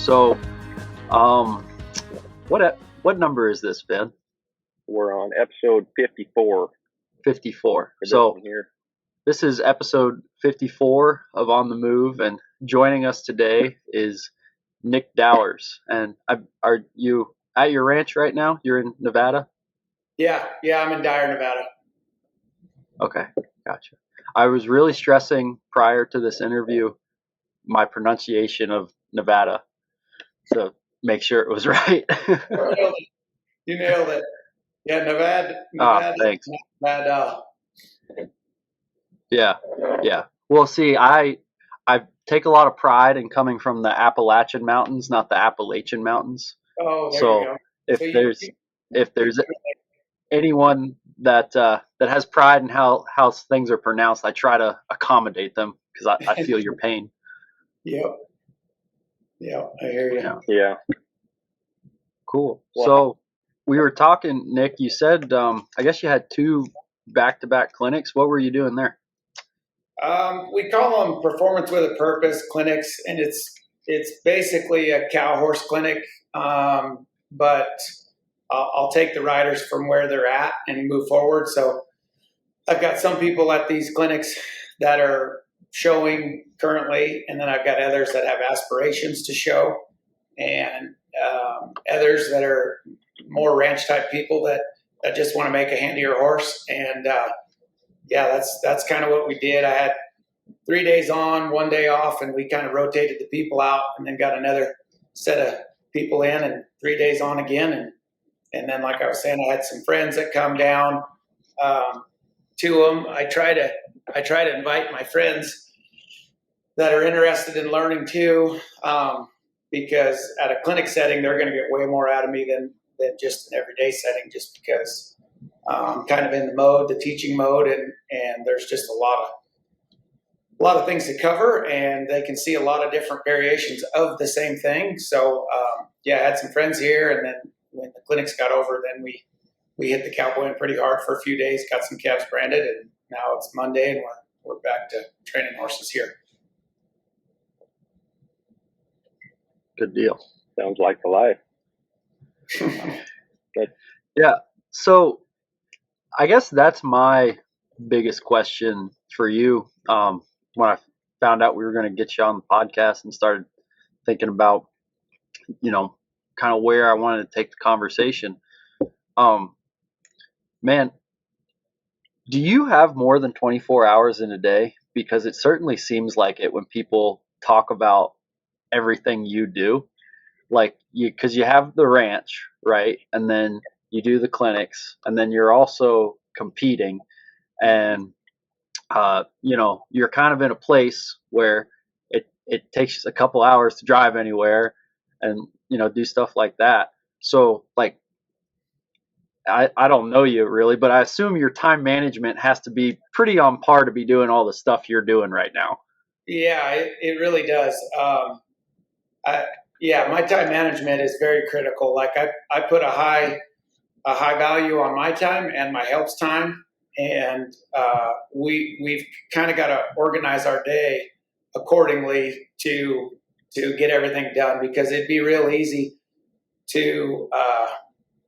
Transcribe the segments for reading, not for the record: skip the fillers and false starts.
So, what number is this, Ben? We're on episode 54. 54. So this is episode 54 of On the Move, and joining us today is Nick Dowers. And are you at your ranch right now? You're in Nevada? Yeah, I'm in Dyer, Nevada. Okay, gotcha. I was really stressing prior to this interview my pronunciation of Nevada, so make sure it was right. You nailed it. Yeah, Nevada. Thanks. Nevada. Yeah. Well, see, I take a lot of pride in coming from the Appalachian Mountains, not the Appalachian Mountains. Oh, there so you go. If there's anyone that has pride in how things are pronounced, I try to accommodate them because I feel your pain. Yep, I hear you. Yeah. Cool. Well, so we were talking, Nick. You said I guess you had 2 back-to-back clinics. What were you doing there? We call them Performance with a Purpose clinics, and it's basically a cow horse clinic, but I'll take the riders from where they're at and move forward. So I've got some people at these clinics that are showing currently, and then I've got others that have aspirations to show, and others that are more ranch type people that just want to make a handier horse. And that's kind of what we did. I had 3 days on, 1 day off, and we kind of rotated the people out, and then got another set of people in, and 3 days on again. And then, like I was saying, I had some friends that come down to them. I try to invite my friends that are interested in learning too, because at a clinic setting, they're going to get way more out of me than just an everyday setting, just because I'm kind of in the teaching mode, and there's just a lot of things to cover, and they can see a lot of different variations of the same thing. So I had some friends here, and then when the clinics got over, then we hit the cowboying pretty hard for a few days, got some calves branded, and now it's Monday, and we're back to training horses here. Good deal. Sounds like the life. Yeah. So I guess that's my biggest question for you. When I found out we were going to get you on the podcast and started thinking about, kind of where I wanted to take the conversation. Man, do you have more than 24 hours in a day? Because it certainly seems like it when people talk about everything you do, because you have the ranch, right? And then you do the clinics, and then you're also competing, and you're kind of in a place where it takes a couple hours to drive anywhere and do stuff like that. So I don't know you really, but I assume your time management has to be pretty on par to be doing all the stuff you're doing right now. Yeah, it really does. My time management is very critical. Like I put a high value on my time and my help's time, and we've kind of got to organize our day accordingly to get everything done, because it'd be real easy to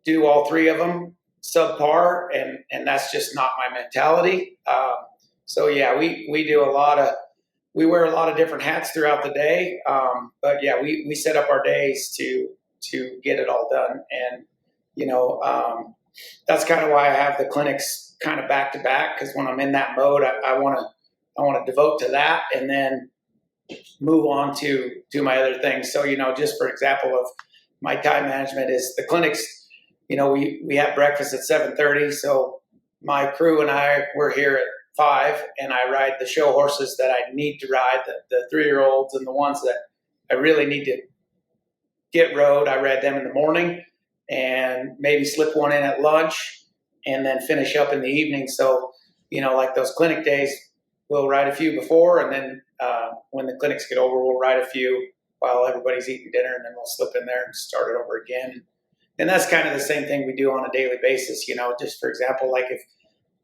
do all 3 of them subpar, and that's just not my mentality. We wear a lot of different hats throughout the day, but we set up our days to get it all done, and that's kind of why I have the clinics kind of back to back, because when I'm in that mode, I want to devote to that and then move on to my other things. So just for example of my time management is the clinics. We have breakfast at 7:30, so my crew and we're here at 5, and I ride the show horses that I need to ride, the 3-year-olds and the ones that I really need to get rode. I ride them in the morning and maybe slip one in at lunch and then finish up in the evening. So, like those clinic days, we'll ride a few before, and then when the clinics get over, we'll ride a few while everybody's eating dinner, and then we'll slip in there and start it over again. And that's kind of the same thing we do on a daily basis. Just for example, like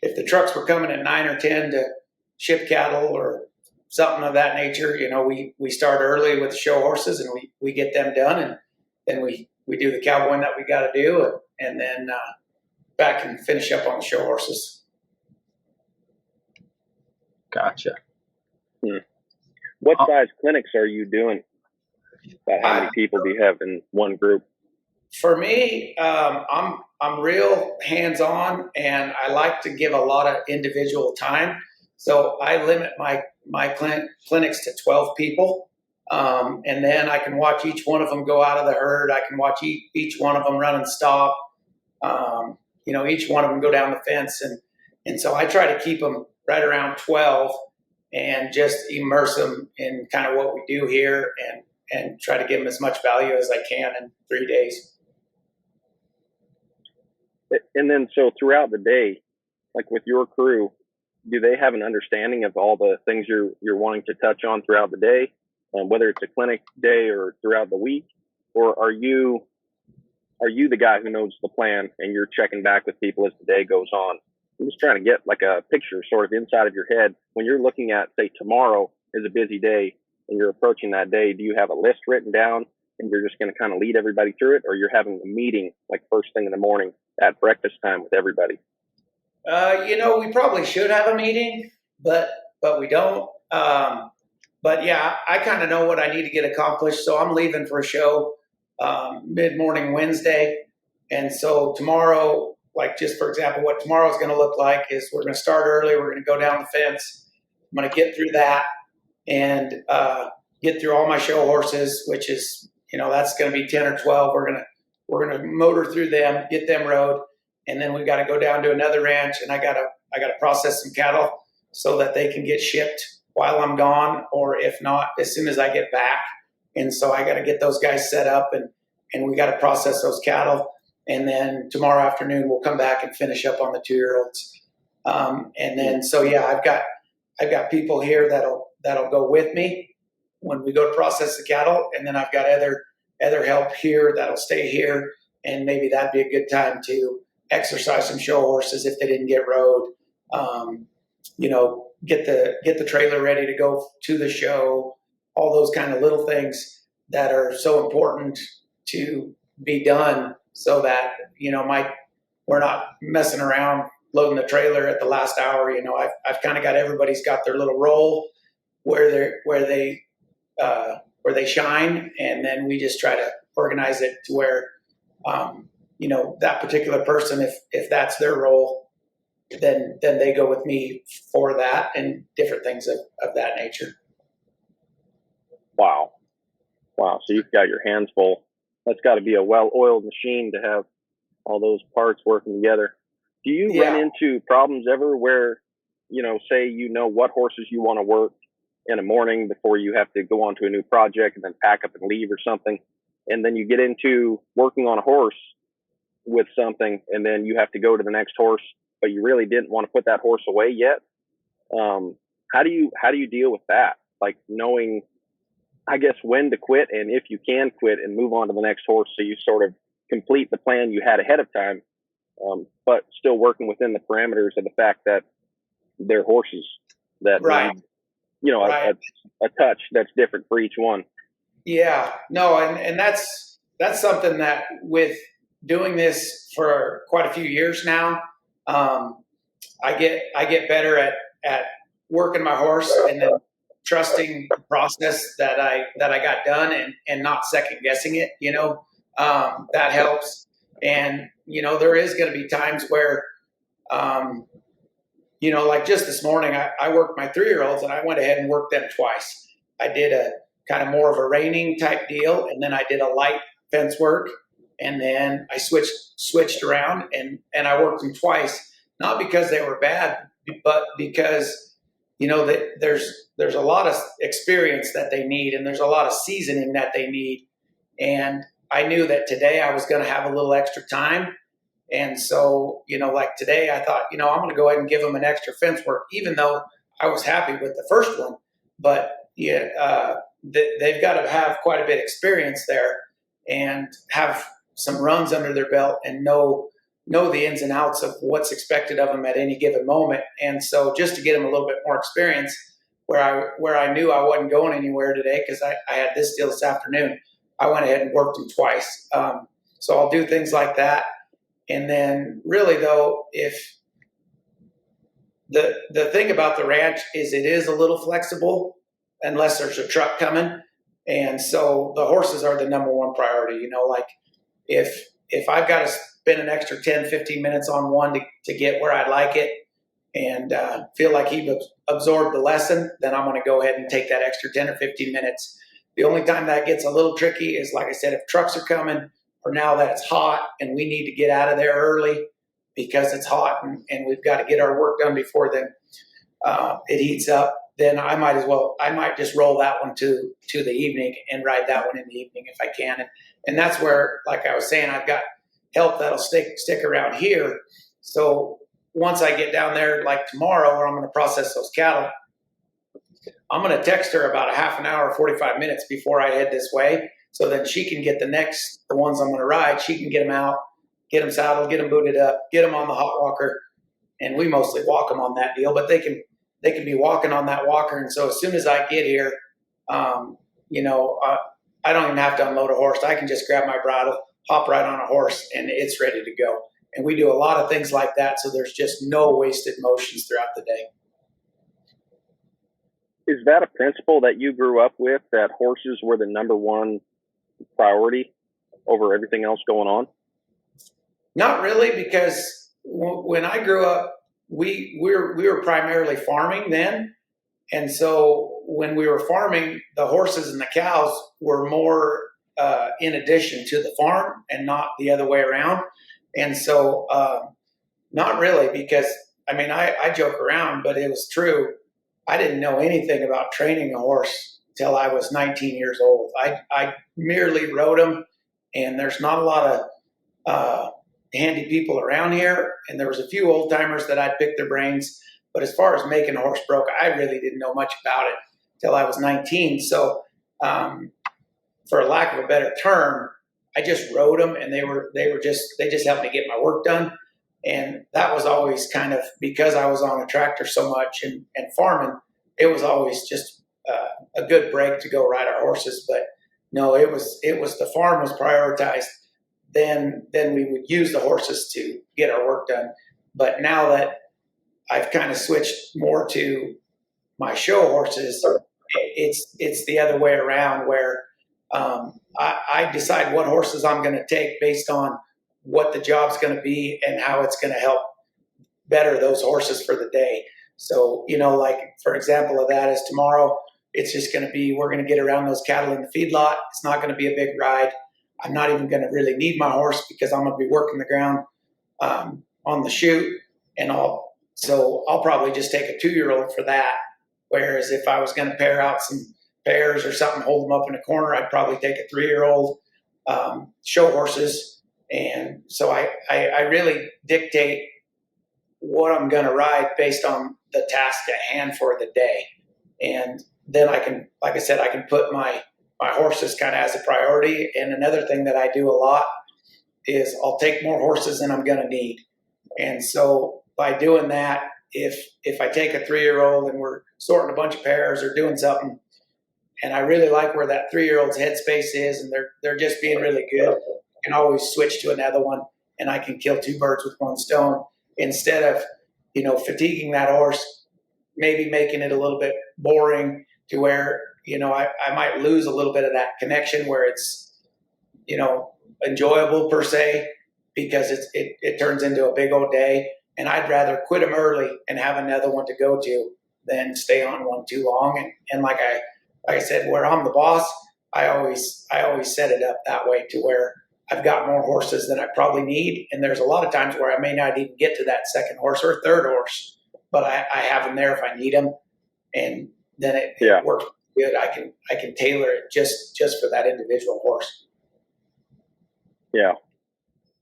if the trucks were coming at 9 or 10 to ship cattle or something of that nature, we start early with the show horses and we get them done, and then we do the cowboying that we got to do, and then back and finish up on the show horses. Gotcha. What size clinics are you doing? About how many people do you have in one group? For me, I'm real hands-on, and I like to give a lot of individual time. So I limit my clinics to 12 people, and then I can watch each one of them go out of the herd. I can watch each one of them run and stop. Each one of them go down the fence, and so I try to keep them right around 12, and just immerse them in kind of what we do here, and try to give them as much value as I can in 3 days. And then, so throughout the day, like with your crew, do they have an understanding of all the things you're wanting to touch on throughout the day, whether it's a clinic day or throughout the week? Or are you the guy who knows the plan and you're checking back with people as the day goes on? I'm just trying to get like a picture sort of inside of your head when you're looking at, say, tomorrow is a busy day and you're approaching that day. Do you have a list written down and you're just going to kind of lead everybody through it, or you're having a meeting like first thing in the morning at breakfast time with everybody? We probably should have a meeting, but we don't. But yeah, I kind of know what I need to get accomplished. So I'm leaving for a show mid-morning Wednesday. And so tomorrow, like just for example, what tomorrow is going to look like is we're going to start early. We're going to go down the fence. I'm going to get through that and get through all my show horses, which is, that's going to be 10 or 12. We're going to motor through them, get them rode. And then we've got to go down to another ranch, and I got to process some cattle so that they can get shipped while I'm gone, or if not, as soon as I get back. And so I got to get those guys set up, and we got to process those cattle. And then tomorrow afternoon we'll come back and finish up on the 2-year-olds. And then so yeah, I've got people here that'll go with me when we go to process the cattle, and then I've got other help here that'll stay here, and maybe that'd be a good time to exercise some show horses if they didn't get rode. Get the trailer ready to go to the show. All those kind of little things that are so important to be done, so that we're not messing around loading the trailer at the last hour. I've kind of got everybody's got their little role where they shine, and then we just try to organize it to where that particular person, if that's their role, then they go with me for that and different things of that nature. Wow. So you've got your hands full. That's got to be a well-oiled machine to have all those parts working together. Do you run into problems ever where, say, what horses you want to work in the morning before you have to go on to a new project and then pack up and leave or something, and then you get into working on a horse with something, and then you have to go to the next horse, but you really didn't want to put that horse away yet? How do you deal with that? Like knowing, I guess, when to quit, and if you can quit and move on to the next horse, so you sort of complete the plan you had ahead of time, but still working within the parameters of the fact that they're horses that need, a touch that's different for each one. Yeah, no, and that's something that with doing this for quite a few years now, I get better at working my horse and then trusting the process that I got done, and not second guessing it. That helps. And there is going to be times where, like just this morning, I worked my 3-year-olds, and I went ahead and worked them twice. I did a kind of more of a reining type deal, and then I did a light fence work, and then I switched around and I worked them twice, not because they were bad, but because that there's a lot of experience that they need, and there's a lot of seasoning that they need. And I knew that today I was going to have a little extra time. And so, like today I thought, I'm going to go ahead and give them an extra fence work, even though I was happy with the first one. But they've got to have quite a bit of experience there and have some runs under their belt and know the ins and outs of what's expected of them at any given moment. And so just to get them a little bit more experience, where I knew I wasn't going anywhere today because I had this deal this afternoon. I went ahead and worked them twice. So I'll do things like that. And then really though, if the thing about the ranch is it is a little flexible unless there's a truck coming. And so the horses are the number one priority. You know, like if I've got to spend an extra 10, 15 minutes on one to get where I like it and feel like he absorbed the lesson, then I'm going to go ahead and take that extra 10 or 15 minutes. The only time that gets a little tricky is, like I said, if trucks are coming or now that it's hot and we need to get out of there early because it's hot and we've got to get our work done before then it heats up, then I might just roll that one to the evening and ride that one in the evening if I can. And that's where, like I was saying, I've got help that'll stick around here. So once I get down there, like tomorrow, where I'm going to process those cattle, I'm going to text her about a half an hour, 45 minutes before I head this way. So then she can get the ones I'm going to ride. She can get them out, get them saddled, get them booted up, get them on the hot walker. And we mostly walk them on that deal, but they can be walking on that walker. And so as soon as I get here, I don't even have to unload a horse. I can just grab my bridle, hop right on a horse, and it's ready to go. And we do a lot of things like that, so there's just no wasted motions throughout the day. Is that a principle that you grew up with, that horses were the number one priority over everything else going on? Not really, because when I grew up, we were primarily farming then. And so when we were farming, the horses and the cows were more in addition to the farm and not the other way around. And so not really, because, I mean, I joke around, but it was true. I didn't know anything about training a horse till I was 19 years old. I merely rode them, and there's not a lot of handy people around here. And there was a few old timers that I'd pick their brains. But as far as making a horse broke, I really didn't know much about it till I was 19. So for lack of a better term, I just rode them, and they just helped me get my work done. And that was always kind of because I was on a tractor so much and farming, it was always just a good break to go ride our horses. But no, it was the farm was prioritized. Then we would use the horses to get our work done. But now that I've kind of switched more to my show horses, it's the other way around, where I decide what horses I'm going to take based on what the job's going to be and how it's going to help better those horses for the day. So, like for example of that is tomorrow, it's just going to be, we're going to get around those cattle in the feedlot. It's not going to be a big ride. I'm not even going to really need my horse because I'm going to be working the ground on the chute, and I'll probably just take a 2-year-old for that. Whereas if I was going to pair out some pairs or something, hold them up in a corner, I'd probably take a 3-year-old show horses. And so I really dictate what I'm going to ride based on the task at hand for the day. And then I can, like I said, I can put my horses kind of as a priority. And another thing that I do a lot is I'll take more horses than I'm going to need. And so by doing that, if I take a 3-year-old and we're sorting a bunch of pairs or doing something, and I really like where that 3-year-old's headspace is, and they're just being really good, I can always switch to another one, and I can kill 2 birds with 1 stone instead of, fatiguing that horse, maybe making it a little bit boring to where, I might lose a little bit of that connection where it's, enjoyable per se, because it turns into a big old day. And I'd rather quit them early and have another one to go to than stay on one too long. And like I said, where I'm the boss, I always set it up that way to where I've got more horses than I probably need. And there's a lot of times where I may not even get to that second horse or third horse, but I have them there if I need them. And then it works good. I can tailor it just for that individual horse. Yeah.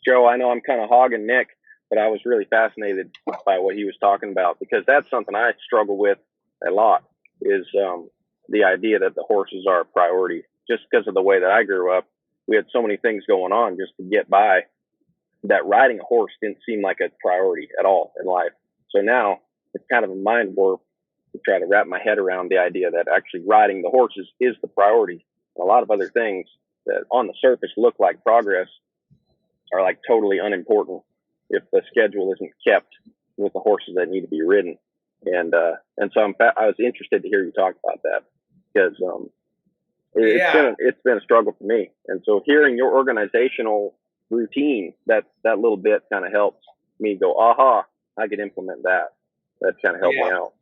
Joe, I know I'm kind of hogging Nick, but I was really fascinated by what he was talking about, because that's something I struggle with a lot, is the idea that the horses are a priority. Just because of the way that I grew up, we had so many things going on just to get by that riding a horse didn't seem like a priority at all in life. So now it's kind of a mind warp try to wrap my head around the idea that actually riding the horses is the priority. A lot of other things that on the surface look like progress are like totally unimportant if the schedule isn't kept with the horses that need to be ridden. And so I was interested to hear you talk about that, because it's been a struggle for me. And so hearing your organizational routine, that little bit kind of helps me go, aha, I could implement that. That kind of helped me out.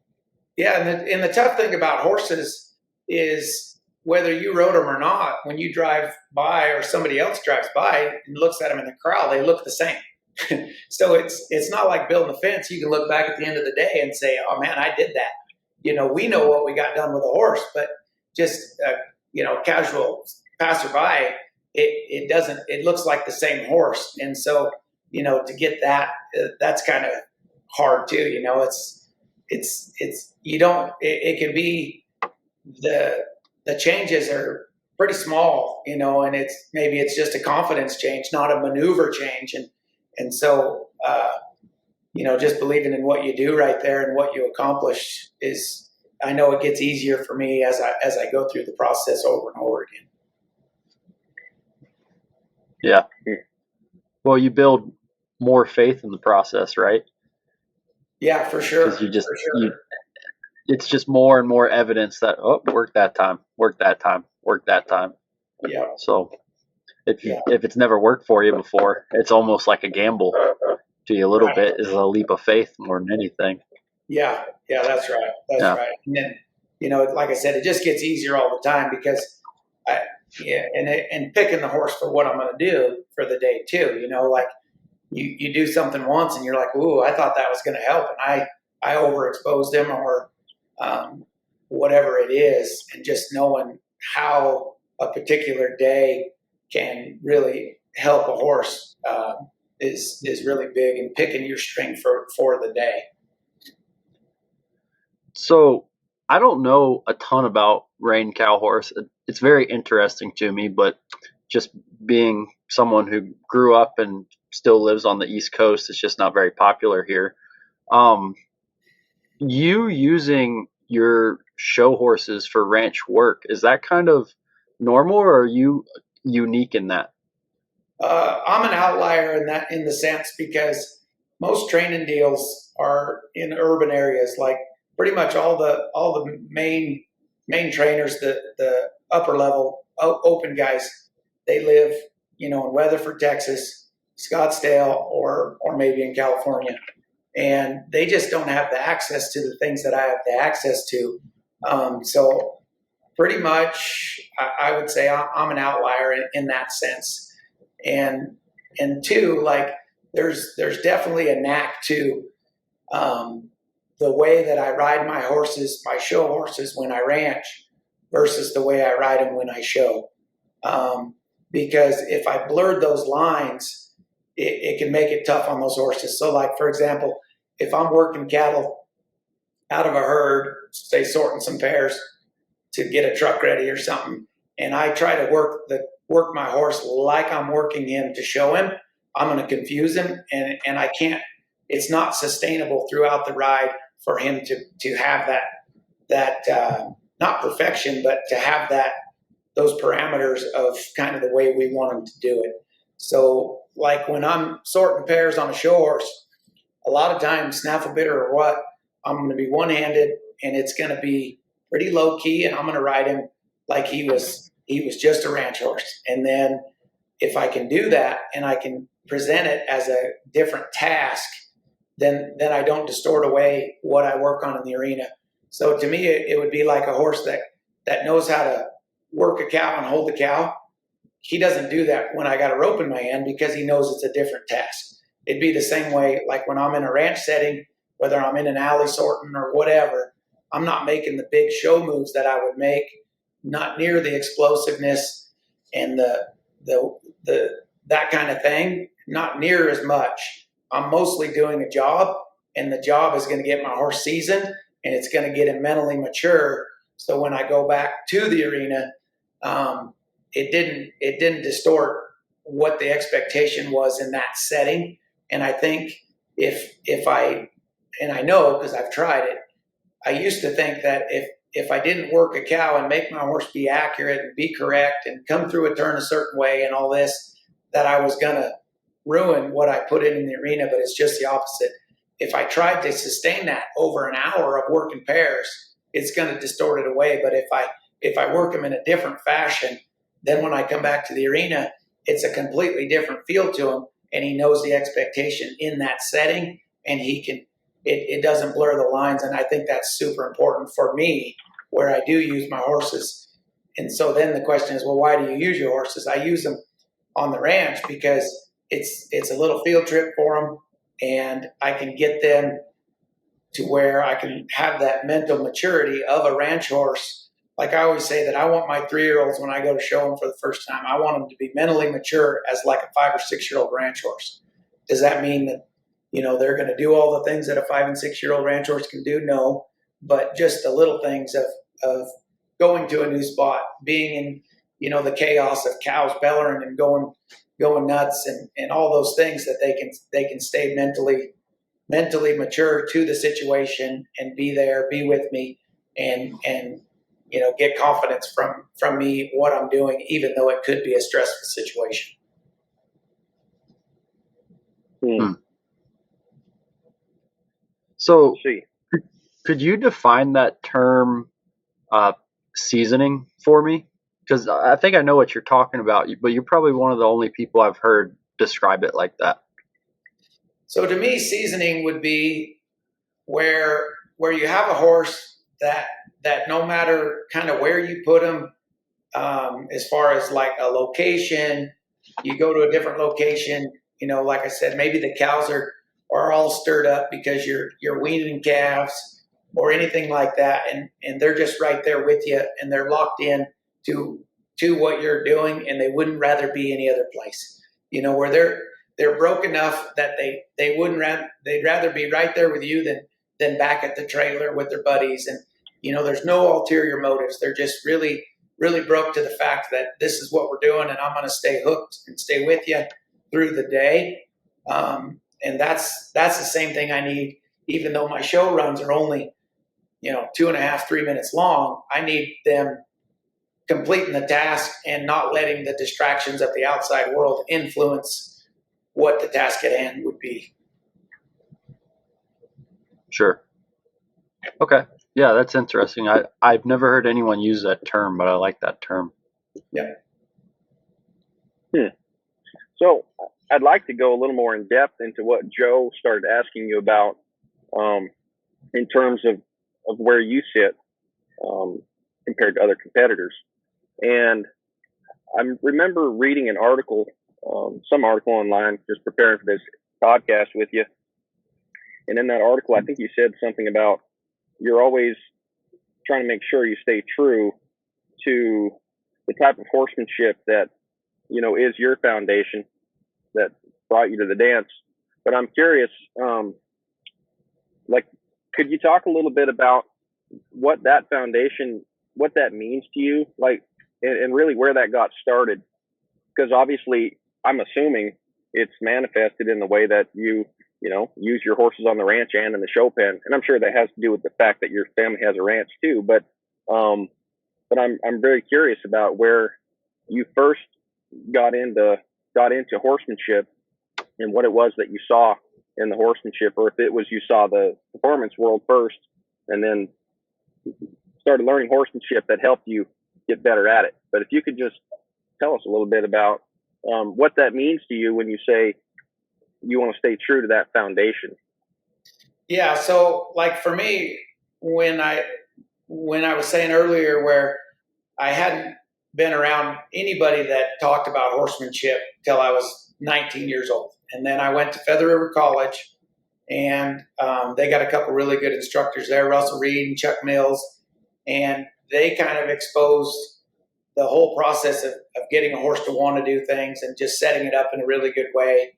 Yeah, and the tough thing about horses is whether you rode them or not, when you drive by or somebody else drives by and looks at them in the corral, they look the same. So it's not like building a fence. You can look back at the end of the day and say, oh man, I did that. You know, we know what we got done with a horse, but just, casual passerby, it doesn't, it looks like the same horse. And so, to get that, that's kind of hard too. It can be, the changes are pretty small, and it's just a confidence change, not a maneuver change. And so, just believing in what you do right there and what you accomplish is, I know it gets easier for me as I go through the process over and over again. Yeah. Well, you build more faith in the process, right? Yeah, for sure. Because it's just more and more evidence that, work that time. Yeah. So if it's never worked for you before, it's almost like a gamble to you a little bit. Is a leap of faith more than anything. Yeah, that's right. That's right. And then, like I said, it just gets easier all the time because and picking the horse for what I'm going to do for the day too, like you do something once and you're like, ooh, I thought that was going to help. And I overexposed him or whatever it is. And just knowing how a particular day can really help a horse is really big, and picking your string for the day. So I don't know a ton about rein cow horse. It's very interesting to me, but just being someone who grew up and still lives on the East Coast, it's just not very popular here. You using your show horses for ranch work, is that kind of normal, or are you unique in that? I'm an outlier in the sense because most training deals are in urban areas. Like pretty much all the main trainers, the upper level open guys, they live in Weatherford, Texas, Scottsdale, or maybe in California, and they just don't have the access to the things that I have the access to. So pretty much, I would say I'm an outlier in that sense. And two, like there's definitely a knack to the way that I ride my horses, my show horses when I ranch versus the way I ride them when I show. Because if I blurred those lines, it can make it tough on those horses. So like, for example, if I'm working cattle out of a herd, say sorting some pairs to get a truck ready or something, and I try to work my horse like I'm working him to show him, I'm going to confuse him, and I can't. It's not sustainable throughout the ride for him to have that not perfection, but to have those parameters of kind of the way we want him to do it. So, like when I'm sorting pairs on a show horse, a lot of times, snaffle bitter or what, I'm going to be one-handed, and it's going to be pretty low key, and I'm going to ride him like he was just a ranch horse. And then if I can do that and I can present it as a different task, then I don't distort away what I work on in the arena. So to me, it would be like a horse that knows how to work a cow and hold the cow. He doesn't do that when I got a rope in my hand because he knows it's a different task. It'd be the same way like when I'm in a ranch setting, whether I'm in an alley sorting or whatever, I'm not making the big show moves that I would make, not near the explosiveness and the that kind of thing, not near as much. I'm mostly doing a job, and the job is going to get my horse seasoned, and it's going to get him mentally mature. So when I go back to the arena, it didn't distort what the expectation was in that setting. And I think if I know because I've tried it, I used to think that if I didn't work a cow and make my horse be accurate and be correct and come through a turn a certain way and all this, that I was going to ruin what I put in the arena, but it's just the opposite. If I tried to sustain that over an hour of working pairs, it's going to distort it away. But if I work them in a different fashion, then when I come back to the arena, it's a completely different feel to him, and he knows the expectation in that setting, and it doesn't blur the lines. And I think that's super important for me, where I do use my horses. And so then the question is, well, why do you use your horses? I use them on the ranch because it's a little field trip for them, and I can get them to where I can have that mental maturity of a ranch horse. Like I always say that I want my 3-year-olds, when I go to show them for the first time, I want them to be mentally mature as like a 5 or 6-year-old ranch horse. Does that mean that, they're going to do all the things that a 5 and 6-year-old ranch horse can do? No, but just the little things of going to a new spot, being in, the chaos of cows bellowing and going nuts and all those things, that they can stay mentally mature to the situation and be there, be with me, and get confidence from me what I'm doing, even though it could be a stressful situation. So could you define that term seasoning for me? Because I think I know what you're talking about, but you're probably one of the only people I've heard describe it like that. So to me, seasoning would be where you have a horse that no matter kind of where you put them, as far as like a location, you go to a different location, like I said, maybe the cows are all stirred up because you're weaning calves or anything like that, and they're just right there with you, and they're locked in to what you're doing, and they wouldn't rather be any other place. Where they're broke enough that they'd rather be right there with you than back at the trailer with their buddies. And there's no ulterior motives. They're just really, really broke to the fact that this is what we're doing, and I'm going to stay hooked and stay with you through the day. And that's the same thing I need, even though my show runs are only 2.5, 3 minutes long. I need them completing the task and not letting the distractions of the outside world influence what the task at hand would be. Sure. Okay. Yeah, that's interesting. I've never heard anyone use that term, but I like that term. Yeah. So I'd like to go a little more in depth into what Joe started asking you about, in terms of where you sit compared to other competitors. And I remember reading an article, some article online, just preparing for this podcast with you. And in that article, I think you said something about you're always trying to make sure you stay true to the type of horsemanship that, is your foundation that brought you to the dance. But I'm curious, could you talk a little bit about what that foundation, what that means to you, and really where that got started? Because obviously, I'm assuming it's manifested in the way that you use your horses on the ranch and in the show pen. And I'm sure that has to do with the fact that your family has a ranch too. But I'm very curious about where you first got into horsemanship and what it was that you saw in the horsemanship, or if it was you saw the performance world first and then started learning horsemanship that helped you get better at it. But if you could just tell us a little bit about what that means to you when you say you want to stay true to that foundation. Yeah. So like for me, when I was saying earlier where I hadn't been around anybody that talked about horsemanship till I was 19 years old. And then I went to Feather River College, and they got a couple really good instructors there, Russell Reed and Chuck Mills. And they kind of exposed the whole process of getting a horse to want to do things and just setting it up in a really good way.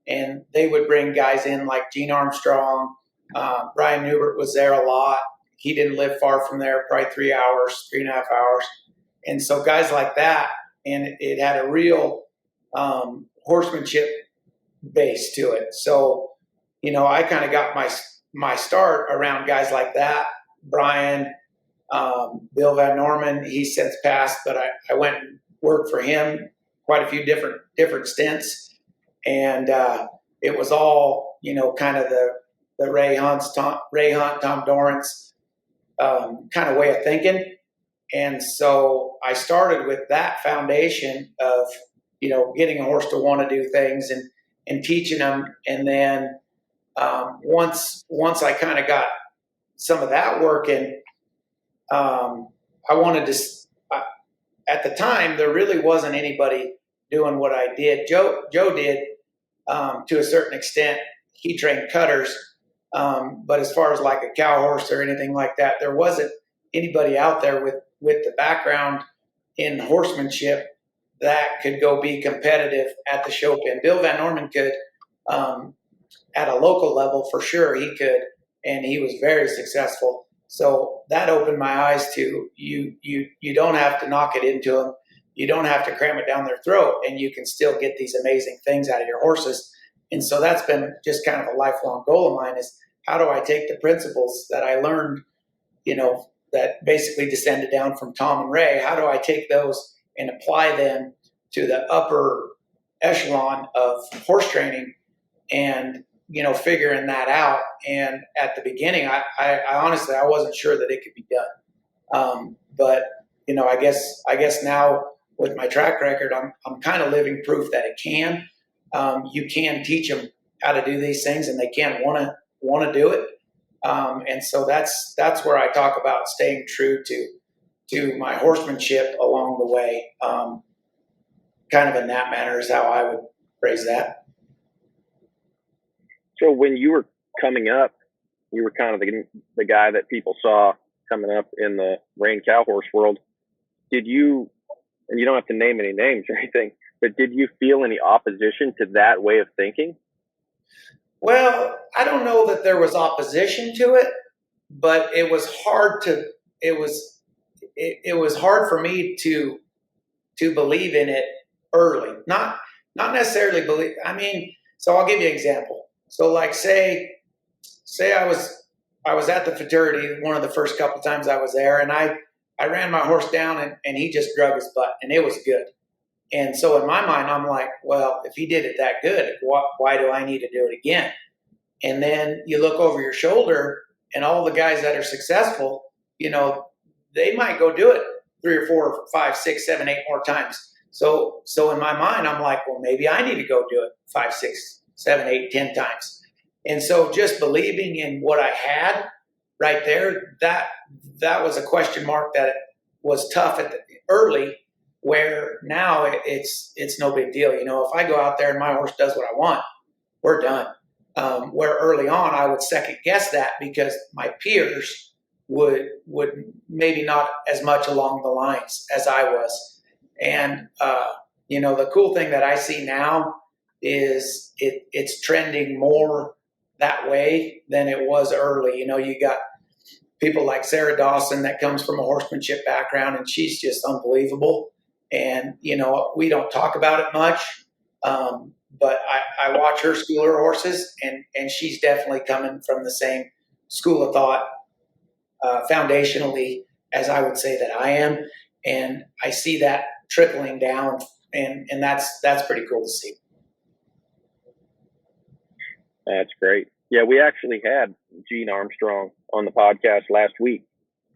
And they would bring guys in like Gene Armstrong. Bryan Neubert was there a lot. He didn't live far from there, probably 3 hours, 3.5 hours. And so guys like that, and it had a real horsemanship base to it. So, I kind of got my start around guys like that. Bryan, Bill Van Norman. He's since passed, but I went and worked for him quite a few different stints, and it was all, you know, kind of the Ray Hunt, Tom Dorrance kind of way of thinking. And so I started with that foundation of, you know, getting a horse to want to do things and teaching them. And then once I kind of got some of that working, I wanted to, at the time, there really wasn't anybody doing what I did. Joe did to a certain extent. He trained cutters. But as far as like a cow horse or anything like that, there wasn't anybody out there with the background in horsemanship that could go be competitive at the show pen. Bill Van Norman could, at a local level for sure he could, and he was very successful. So that opened my eyes to you don't have to knock it into them. You don't have to cram it down their throat, and you can still get these amazing things out of your horses. And so that's been just kind of a lifelong goal of mine, is how do I take the principles that I learned, you know, that basically descended down from Tom and Ray? How do I take those and apply them to the upper echelon of horse training and, you know, figuring that out? And at the beginning, I honestly, I wasn't sure that it could be done. But, you know, I guess now with my track record, I'm kind of living proof that it can. You can teach them how to do these things, and they can want to do it. And so that's where I talk about staying true to my horsemanship along the way. Kind of in that manner is how I would phrase that. So when you were coming up, you were kind of the guy that people saw coming up in the rein cow horse world. Did you, and you don't have to name any names or anything, but did you feel any opposition to that way of thinking? Well, I don't know that there was opposition to it, but it was hard it was hard for me to believe in it early. Not necessarily believe. I mean, so I'll give you an example. So like say I was at the Futurity one of the first couple times I was there, and I ran my horse down and he just drug his butt, and it was good. And so in my mind, I'm like, well, if he did it that good, why do I need to do it again? And then you look over your shoulder, and all the guys that are successful, you know, they might go do it 3 or 4, 5, 6, 7, 8 more times. So in my mind, I'm like, well, maybe I need to go do it 5, 6, 7, 8, 10 times. And so just believing in what I had right there, that was a question mark that was tough at the early, where now it's no big deal. You know, if I go out there and my horse does what I want, we're done. Where early on I would second guess that because my peers would maybe not as much along the lines as I was. And, you know, the cool thing that I see now is it's trending more that way than it was early. You know, you got people like Sarah Dawson that comes from a horsemanship background, and she's just unbelievable. And, you know, we don't talk about it much, but I watch her school her horses, and she's definitely coming from the same school of thought foundationally as I would say that I am. And I see that trickling down, and that's pretty cool to see. That's great. Yeah, we actually had Gene Armstrong on the podcast last week.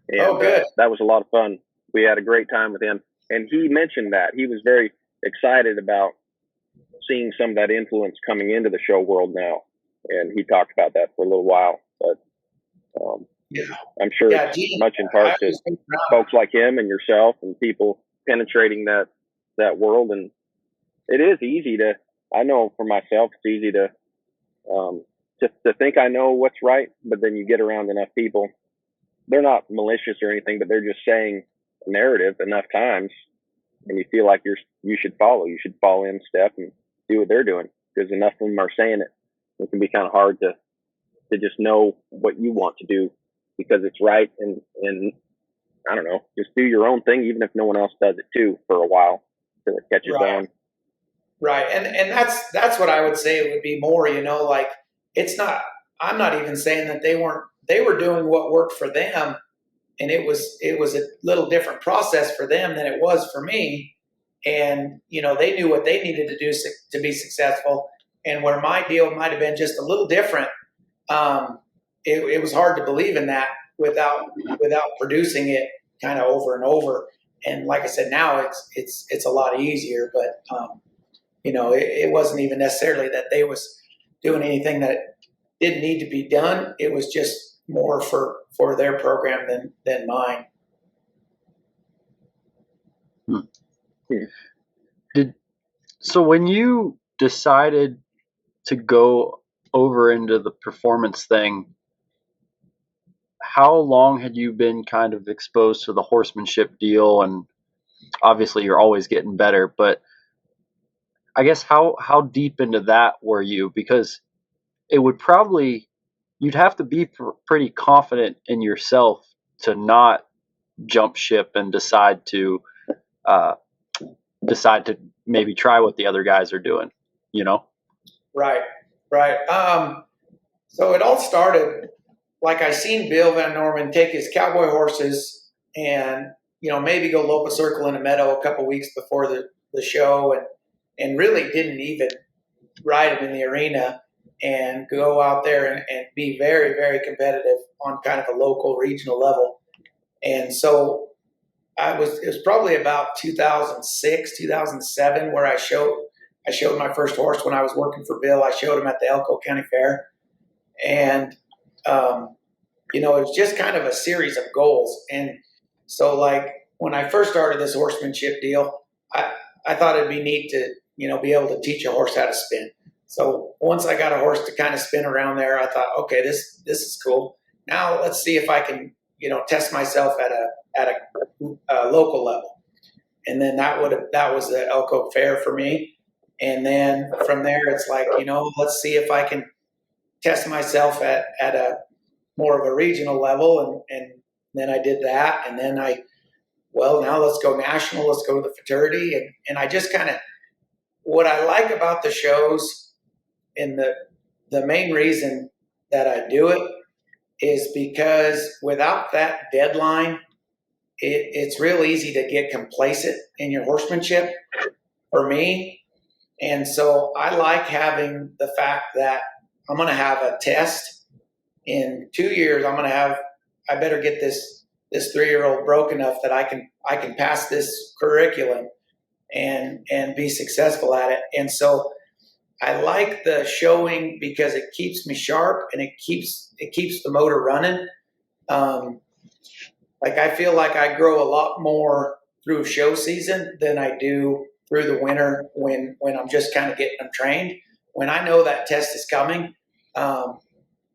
And, oh, good. That was a lot of fun. We had a great time with him. And he mentioned that. He was very excited about seeing some of that influence coming into the show world now. And he talked about that for a little while. But I'm sure it's much in part to folks like him and yourself and people penetrating that world. And it is easy to, I know for myself, it's easy to think I know what's right, but then you get around enough people. They're not malicious or anything, but they're just saying a narrative enough times, and you feel like you should follow. You should fall in step and do what they're doing, because enough of them are saying it. It can be kind of hard to just know what you want to do because it's right, and I don't know, just do your own thing, even if no one else does it too, for a while till it catches on. Right, and that's what I would say. It would be more, you know, like it's not. I'm not even saying that they were doing what worked for them, and it was a little different process for them than it was for me. And they knew what they needed to do to be successful, and where my deal might have been just a little different. It was hard to believe in that without producing it kind of over and over. And like I said, now it's a lot easier. But it wasn't even necessarily that they was doing anything that didn't need to be done. It was just more for their program than mine. So when you decided to go over into the performance thing, how long had you been kind of exposed to the horsemanship deal? And obviously you're always getting better, but I guess how deep into that were you? Because it would probably, you'd have to be pretty confident in yourself to not jump ship and decide to maybe try what the other guys are doing, Right. So it all started, like I seen Bill Van Norman take his cowboy horses and, maybe go lope a circle in a meadow a couple weeks before the show, and really didn't even ride him in the arena, and go out there and be very, very competitive on kind of a local regional level. And so it was probably about 2006, 2007 where I showed my first horse when I was working for Bill. I showed him at the Elko County Fair. And, it was just kind of a series of goals. And so like when I first started this horsemanship deal, I thought it'd be neat to, be able to teach a horse how to spin. So once I got a horse to kind of spin around there, I thought, okay, this is cool. Now let's see if I can, test myself at a local level. And then that was the Elko Fair for me. And then from there, it's like, let's see if I can test myself at a more of a regional level. And then I did that. And then now let's go national. Let's go to the Futurity. And I just kind of, what I like about the shows, and the main reason that I do it, is because without that deadline, it's real easy to get complacent in your horsemanship for me. And so I like having the fact that I'm going to have a test in 2 years. I better get this 3-year-old broke enough that I can pass this curriculum and be successful at it. And so I like the showing because it keeps me sharp and it keeps the motor running. Like I feel like I grow a lot more through show season than I do through the winter when I'm just kind of getting them trained. When I know that test is coming,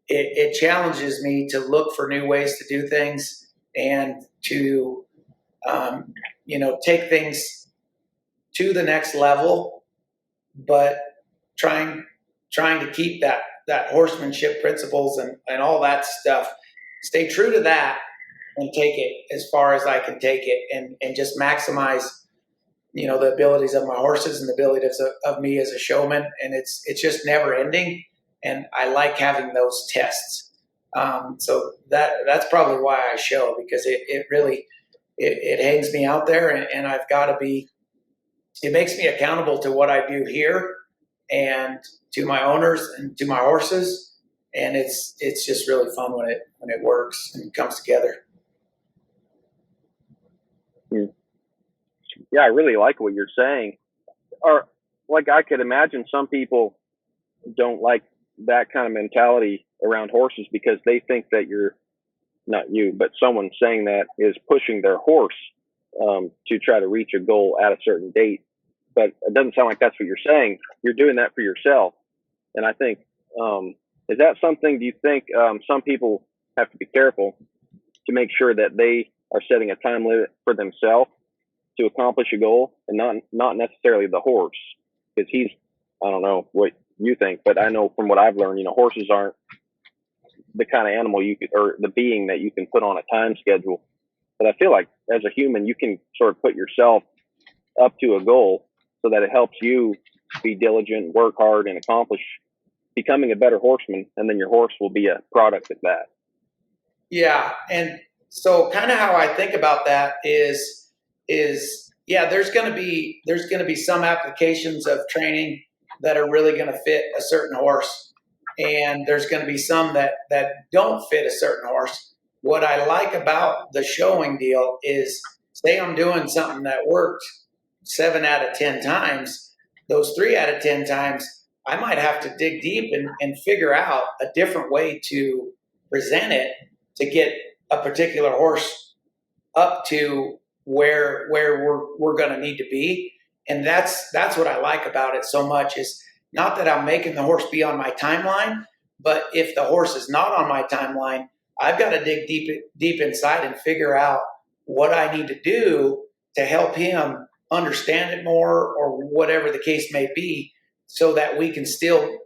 it challenges me to look for new ways to do things and to take things to the next level, but trying to keep that horsemanship principles and all that stuff, stay true to that and take it as far as I can take it, and just maximize the abilities of my horses and the abilities of me as a showman. And it's just never ending, and I like having those tests. So that's probably why I show, because it really hangs me out there, and I've got to be. It makes me accountable to what I do here and to my owners and to my horses, and it's just really fun when it works and comes together. Yeah, I really like what you're saying. Or like I could imagine some people don't like that kind of mentality around horses because they think that you're, not you, but someone saying that is pushing their horse to try to reach a goal at a certain date. But it doesn't sound like that's what you're saying. You're doing that for yourself. And I think, is that something, do you think some people have to be careful to make sure that they are setting a time limit for themselves to accomplish a goal, and not necessarily the horse? Because I don't know what you think, but I know from what I've learned, horses aren't the kind of animal or the being that you can put on a time schedule. But I feel like as a human, you can sort of put yourself up to a goal so that it helps you be diligent, work hard, and accomplish becoming a better horseman, and then your horse will be a product of that. Yeah, and so kind of how I think about that is yeah, there's going to be some applications of training that are really going to fit a certain horse, and there's going to be some that don't fit a certain horse. What I like about the showing deal is, say I'm doing something that worked 7 out of 10 times, those 3 out of 10 times, I might have to dig deep and figure out a different way to present it to get a particular horse up to where we're going to need to be. And that's what I like about it so much, is not that I'm making the horse be on my timeline, but if the horse is not on my timeline, I've got to dig deep inside and figure out what I need to do to help him understand it more, or whatever the case may be, so that we can still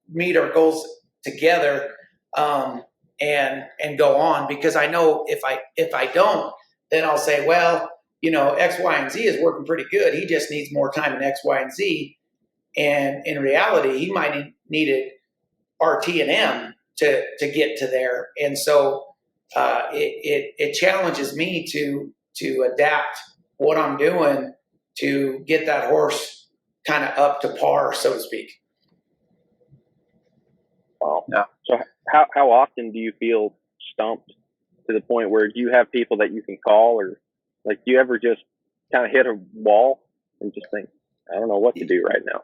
meet our goals together, and go on. Because I know if I don't, then I'll say, well, X, Y, and Z is working pretty good. He just needs more time in X, Y, and Z. And in reality, he might need it RT and M to get to there. And so it challenges me to adapt what I'm doing to get that horse kind of up to par, so to speak. Wow. Yeah. So how often do you feel stumped to the point where you have people that you can call, or like, do you ever just kind of hit a wall and just think, I don't know what to do right now?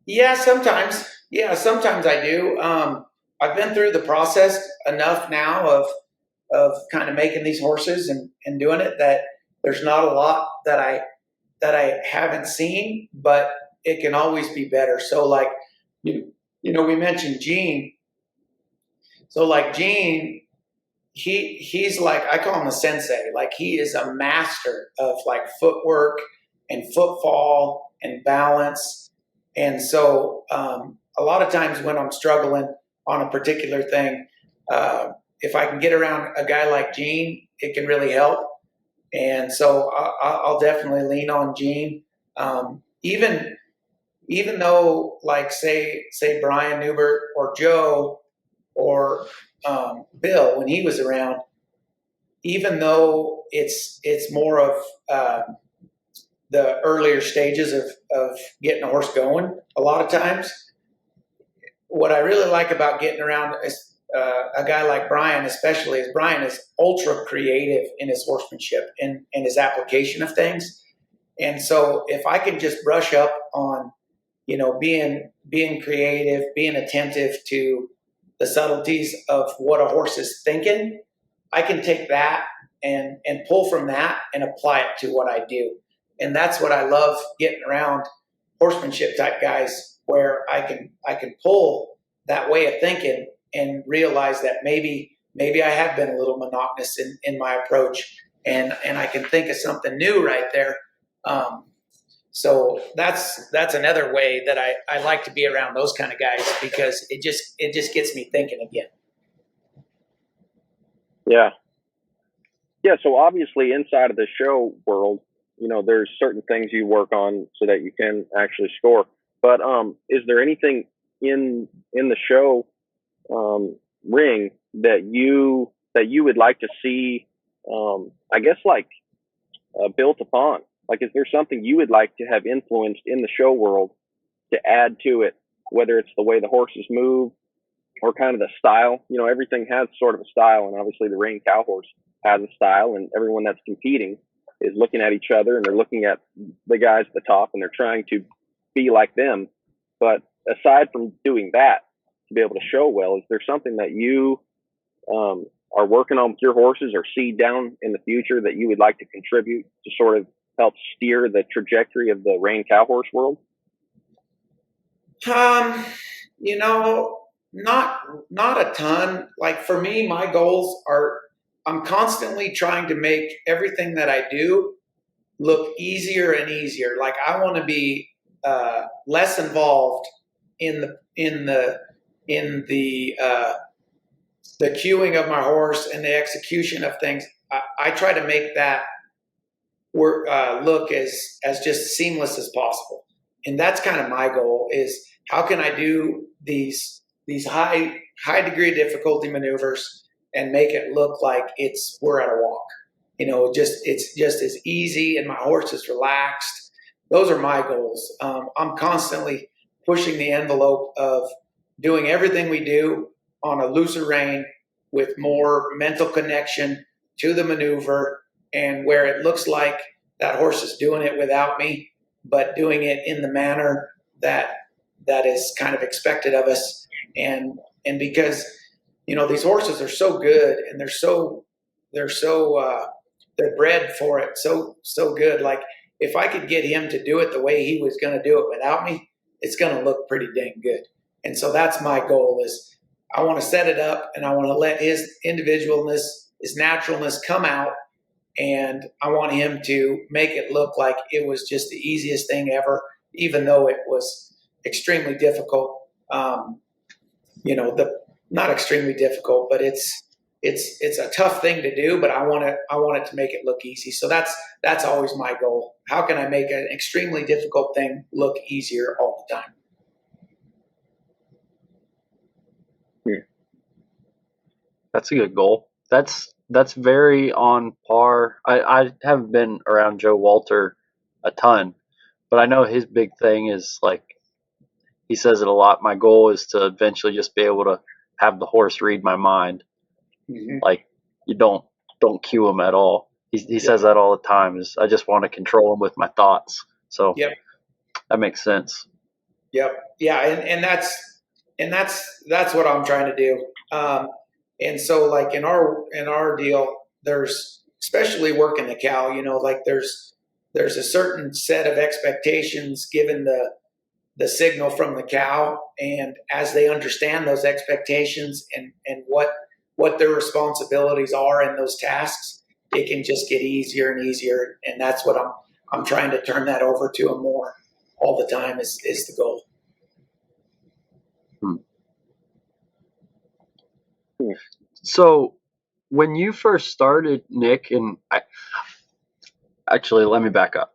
Yeah, sometimes. Yeah, sometimes I do. I've been through the process enough now of kind of making these horses and doing it, that there's not a lot that I haven't seen, but it can always be better. So like, we mentioned Gene. So like Gene, he's like, I call him a sensei. Like, he is a master of like footwork and footfall and balance. And so a lot of times when I'm struggling on a particular thing, if I can get around a guy like Gene, it can really help. And so I'll definitely lean on Gene. Even though, like, say Bryan Neubert or Joe or Bill, when he was around, even though it's more of the earlier stages of getting a horse going, a lot of times, what I really like about getting around a guy like Bryan, especially, is Bryan is ultra creative in his horsemanship and his application of things. And so if I can just brush up on, being creative, being attentive to the subtleties of what a horse is thinking, I can take that and pull from that and apply it to what I do. And that's what I love, getting around horsemanship type guys, where I can pull that way of thinking and realize that maybe I have been a little monotonous in my approach, and I can think of something new right there. So that's another way that I like to be around those kind of guys, because it just gets me thinking again. Yeah. Yeah. So obviously inside of the show world, there's certain things you work on so that you can actually score. But is there anything in the show ring that you would like to see, I guess, like built upon? Like, is there something you would like to have influenced in the show world to add to it, whether it's the way the horses move or kind of the style? Everything has sort of a style, and obviously the rein cow horse has a style, and everyone that's competing is looking at each other, and they're looking at the guys at the top, and they're trying to be like them. But aside from doing that, to be able to show well, is there something that you are working on with your horses, or see down in the future, that you would like to contribute to sort of help steer the trajectory of the rein cow horse world? Not a ton. Like, for me, my goals are, I'm constantly trying to make everything that I do look easier and easier. Like, I want to be less involved in the cueing of my horse and the execution of things. I try to make that work look as just seamless as possible. And that's kind of my goal, is how can I do these these high degree of difficulty maneuvers and make it look like we're at a walk. It's just as easy and my horse is relaxed. Those are my goals. I'm constantly pushing the envelope of doing everything we do on a looser rein with more mental connection to the maneuver, and where it looks like that horse is doing it without me, but doing it in the manner that is kind of expected of us. And because these horses are so good, and they're bred for it so good. Like, if I could get him to do it the way he was going to do it without me, it's going to look pretty dang good. And so that's my goal. Is I want to set it up, and I want to let his individualness, his naturalness come out, and I want him to make it look like it was just the easiest thing ever, even though it was extremely difficult. Not extremely difficult, but it's a tough thing to do, but I want it to make it look easy. So that's always my goal. How can I make an extremely difficult thing look easier all the time? That's a good goal. That's very on par. I haven't been around Joe Walter a ton, but I know his big thing is, like, he says it a lot. My goal is to eventually just be able to have the horse read my mind. Mm-hmm. Like, you don't cue him at all. He says that all the time. Is I just want to control him with my thoughts. So that makes sense. Yep. Yeah. And that's what I'm trying to do. And so, like, in our deal, there's, especially working the cow, like there's a certain set of expectations given the signal from the cow, and as they understand those expectations and what their responsibilities are in those tasks, it can just get easier and easier. And that's what I'm trying to turn that over to them more all the time is the goal. So when you first started, Nick, and actually, let me back up.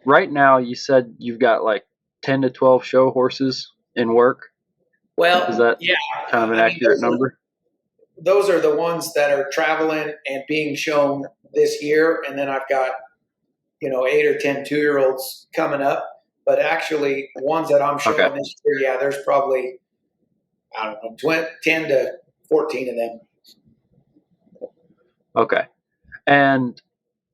Right now, you said you've got like 10 to 12 show horses in work. Well, is that kind of an accurate number? Those are the ones that are traveling and being shown this year. And then I've got, 8 or 10 2-year-olds coming up. But actually, the ones that I'm showing this year, there's probably, I don't know, 10 to 14 of them. Okay. And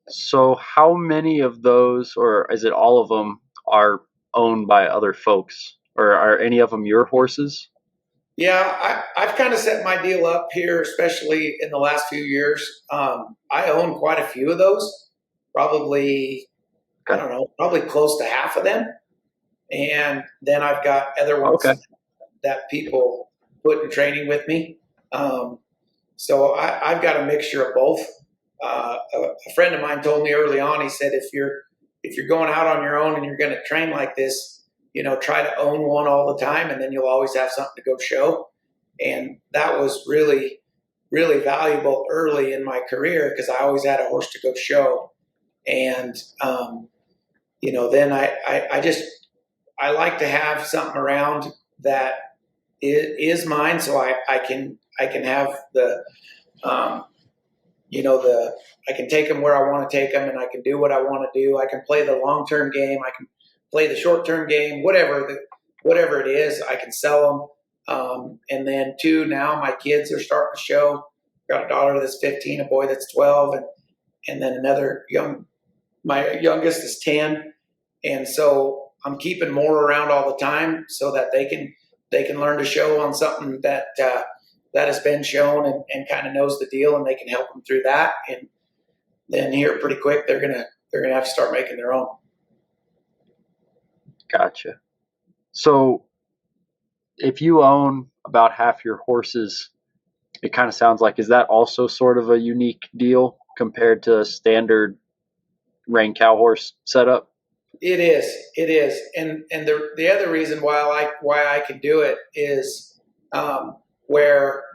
so how many of those, or is it all of them, are owned by other folks? Or are any of them your horses? Yeah, I've kind of set my deal up here, especially in the last few years. I own quite a few of those, probably, I don't know, probably close to half of them. And then I've got other ones that people put in training with me. So I've got a mixture of both. A friend of mine told me early on, he said, if you're going out on your own and you're going to train like this, try to own one all the time, and then you'll always have something to go show. And that was really, really valuable early in my career, because I always had a horse to go show. And, then I like to have something around that is mine, so I can have I can take them where I want to take them, and I can do what I want to do. I can play the long-term game. I can play the short-term game, whatever it is, I can sell them. And then two, now my kids are starting to show. I've got a daughter that's 15, a boy that's 12, and then another my youngest is 10. And so I'm keeping more around all the time so that they can learn to show on something that has been shown and kind of knows the deal, and they can help them through that. And then here pretty quick, they're gonna have to start making their own. Gotcha. So if you own about half your horses, it kind of sounds like, is that also sort of a unique deal compared to a standard rein cow horse setup? It is. And the other reason why I can do it is where,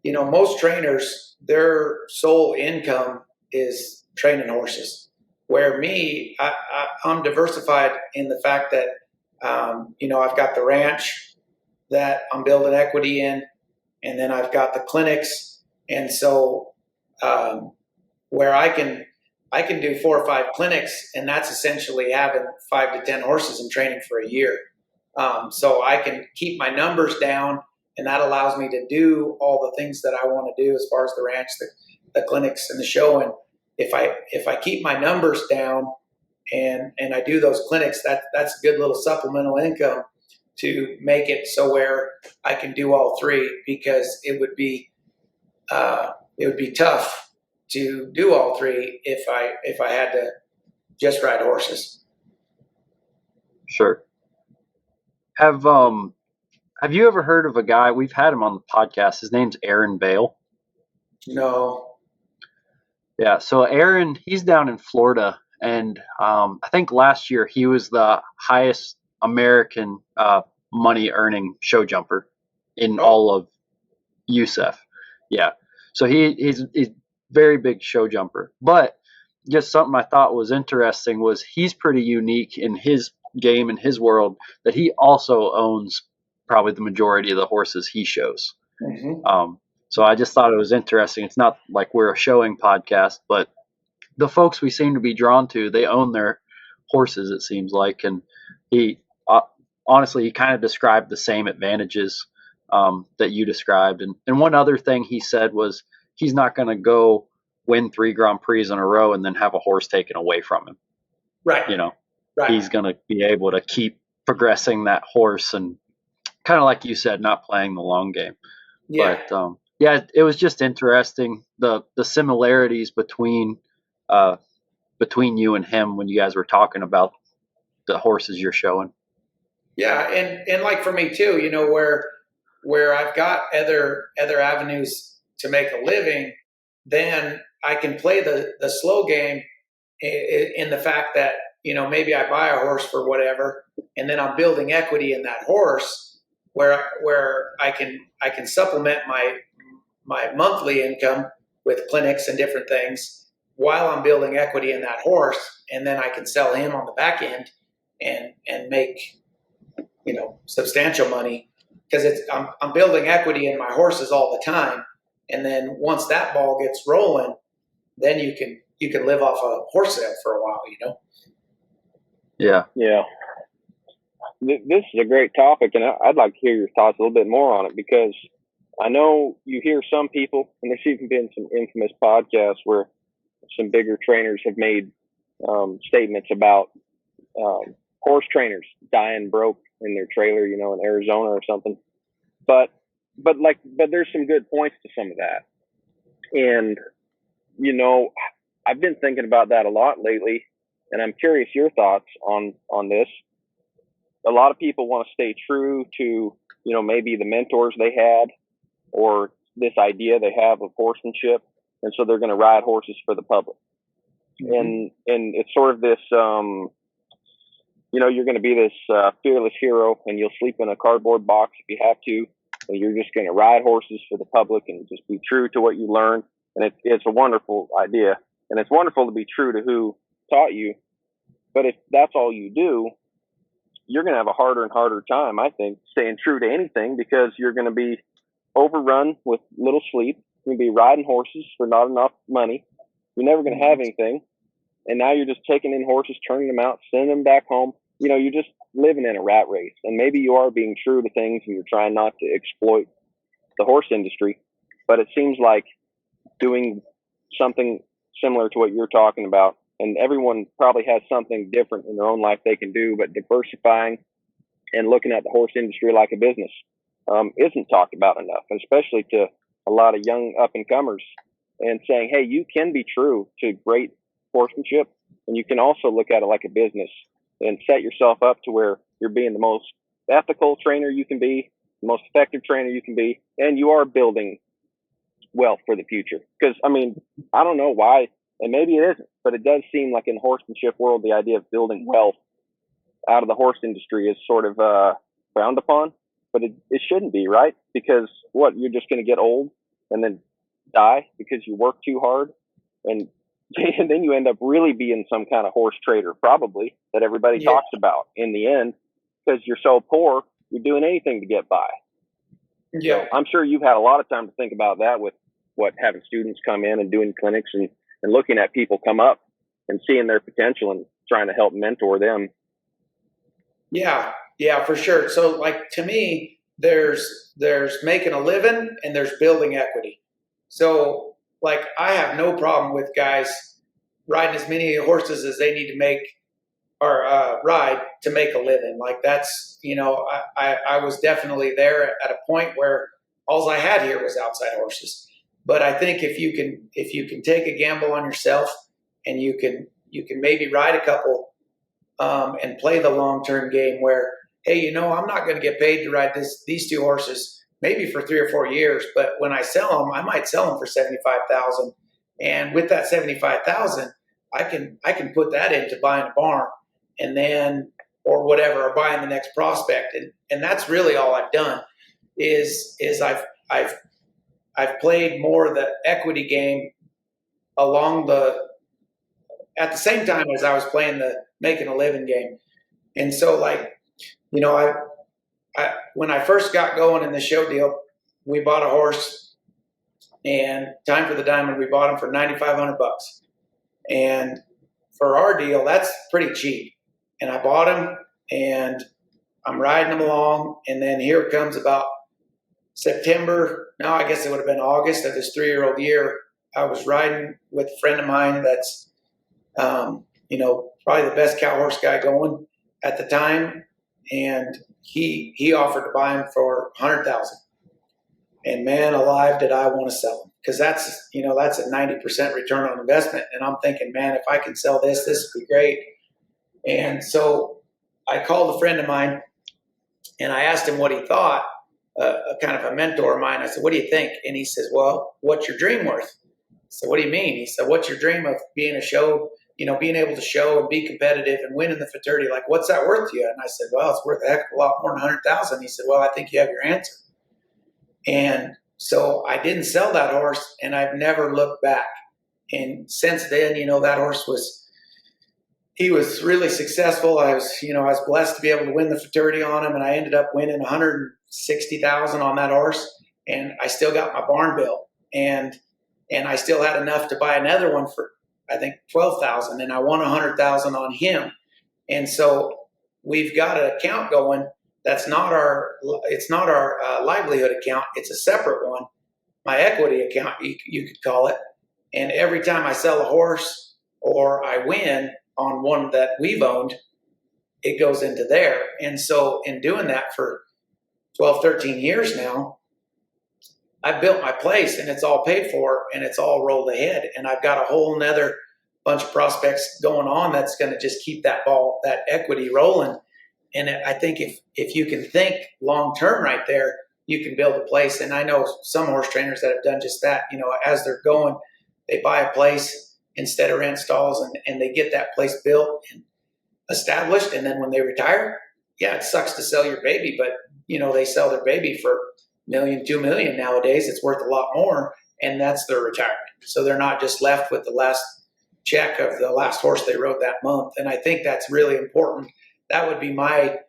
most trainers, their sole income is training horses. Where me, I'm diversified in the fact that, I've got the ranch, that I'm building equity in, and then I've got the clinics, and so where I can do 4 or 5 clinics, and that's essentially having 5 to 10 horses in training for a year. So I can keep my numbers down, and that allows me to do all the things that I want to do as far as the ranch, the clinics, and the show. And if I keep my numbers down and I do those clinics, that's a good little supplemental income to make it so where I can do all 3, because it would be tough to do all 3 if I had to just ride horses. Sure. Have you ever heard of a guy? We've had him on the podcast. His name's Aaron Bale. No. Yeah. So Aaron, he's down in Florida, and I think last year he was the highest American money earning show jumper in all of USEF. Yeah. So he's very big show jumper. But just something I thought was interesting was he's pretty unique in his game, in his world, that he also owns probably the majority of the horses he shows. Mm-hmm. So I just thought it was interesting. It's not like we're a showing podcast, but the folks we seem to be drawn to, they own their horses, it seems like. And he honestly, he kind of described the same advantages that you described. And one other thing he said was he's not going to go win 3 Grand Prix in a row and then have a horse taken away from him. Right. Right. He's going to be able to keep progressing that horse, and kind of like you said, not playing the long game. Yeah. But yeah, it was just interesting, the similarities between you and him when you guys were talking about the horses you're showing. Yeah, and like for me too, where I've got other avenues to make a living, then I can play the slow game in the fact that, maybe I buy a horse for whatever, and then I'm building equity in that horse where I can supplement my monthly income with clinics and different things while I'm building equity in that horse, and then I can sell him on the back end and make substantial money, because I'm building equity in my horses all the time, and then once that ball gets rolling, then you can live off a horse sale for a while. Yeah. This is a great topic, and I'd like to hear your thoughts a little bit more on it, because I know you hear some people, and there's even been some infamous podcasts where some bigger trainers have made statements about horse trainers dying broke in their trailer, in Arizona or something. But there's some good points to some of that. And, I've been thinking about that a lot lately, and I'm curious your thoughts on this. A lot of people want to stay true to, maybe the mentors they had, or this idea they have of horsemanship. And so they're going to ride horses for the public. Mm-hmm. And it's sort of this, you're going to be this fearless hero, and you'll sleep in a cardboard box if you have to, and you're just going to ride horses for the public and just be true to what you learn. And it's a wonderful idea, and it's wonderful to be true to who taught you. But if that's all you do, you're going to have a harder and harder time, I think, staying true to anything, because you're going to be overrun with little sleep. You're going to be riding horses for not enough money. You're never going to have anything. And now you're just taking in horses, turning them out, sending them back home. You're just living in a rat race. And maybe you are being true to things, and you're trying not to exploit the horse industry. But it seems like doing something similar to what you're talking about, and everyone probably has something different in their own life they can do, but diversifying and looking at the horse industry like a business isn't talked about enough, especially to a lot of young up-and-comers, and saying, hey, you can be true to great horsemanship, and you can also look at it like a business and set yourself up to where you're being the most ethical trainer you can be, the most effective trainer you can be, and you are building wealth for the future. Because, I don't know why, and maybe it isn't, but it does seem like in the horsemanship world, the idea of building wealth out of the horse industry is sort of frowned upon, but it shouldn't be, right? Because you're just going to get old and then die because you work too hard, and then you end up really being some kind of horse trader, probably, that everybody talks about in the end, because you're so poor You're doing anything to get by. Yeah. So I'm sure you've had a lot of time to think about that with having students come in and doing clinics and looking at people come up and seeing their potential and trying to help mentor them. Yeah, for sure. So like to me, there's making a living and there's building equity. So like I have no problem with guys riding as many horses as they need to make or ride to make a living. Like that's, I was definitely there at a point where all I had here was outside horses. But I think if you can take a gamble on yourself and you can maybe ride a couple and play the long-term game where, hey, I'm not going to get paid to ride these two horses maybe for 3 or 4 years, but when I sell them, I might sell them for $75,000, and with that $75,000, I can put that into buying a barn, and then or whatever, or buying the next prospect, and that's really all I've done. Is I've played more the equity game at the same time as I was playing the making a living game. And so like, I when I first got going in the show deal, we bought a horse, and Time for the Diamond, we bought him for $9,500. And for our deal, that's pretty cheap. And I bought him and I'm riding him along. And then here comes about September. No, I guess it would have been August of his 3-year-old year. I was riding with a friend of mine that's, probably the best cow horse guy going at the time. And he offered to buy him for $100,000. And man alive, did I want to sell him, because that's a 90% return on investment. And I'm thinking, man, if I can sell this would be great. And so I called a friend of mine and I asked him what he thought, a kind of a mentor of mine. I said, what do you think? And he says, well, what's your dream worth? I said, what do you mean? He said, what's your dream of being a show, being able to show and be competitive and win in the Futurity? Like, what's that worth to you? And I said, well, it's worth a heck of a lot more than $100,000. He said, well, I think you have your answer. And so I didn't sell that horse, and I've never looked back. And since then, that horse he was really successful. I was blessed to be able to win the Futurity on him, and I ended up winning $160,000 on that horse. And I still got my barn built, and I still had enough to buy another one for, I think, $12,000, and I won $100,000 on him. And so we've got an account going. It's not our livelihood account. It's a separate one, my equity account, you could call it. And every time I sell a horse or I win on one that we've owned, it goes into there. And so in doing that for 12, 13 years now, I've built my place, and it's all paid for, and it's all rolled ahead. And I've got a whole nother bunch of prospects going on that's going to just keep that equity rolling. And I think if you can think long-term right there, you can build a place. And I know some horse trainers that have done just that. As they're going, they buy a place instead of rent stalls, and they get that place built and established. And then when they retire, yeah, it sucks to sell your baby, but, they sell their baby for $1 million, $2 million nowadays. It's worth a lot more, and that's their retirement. So they're not just left with the last check of the last horse they rode that month. And I think that's really important. That would be my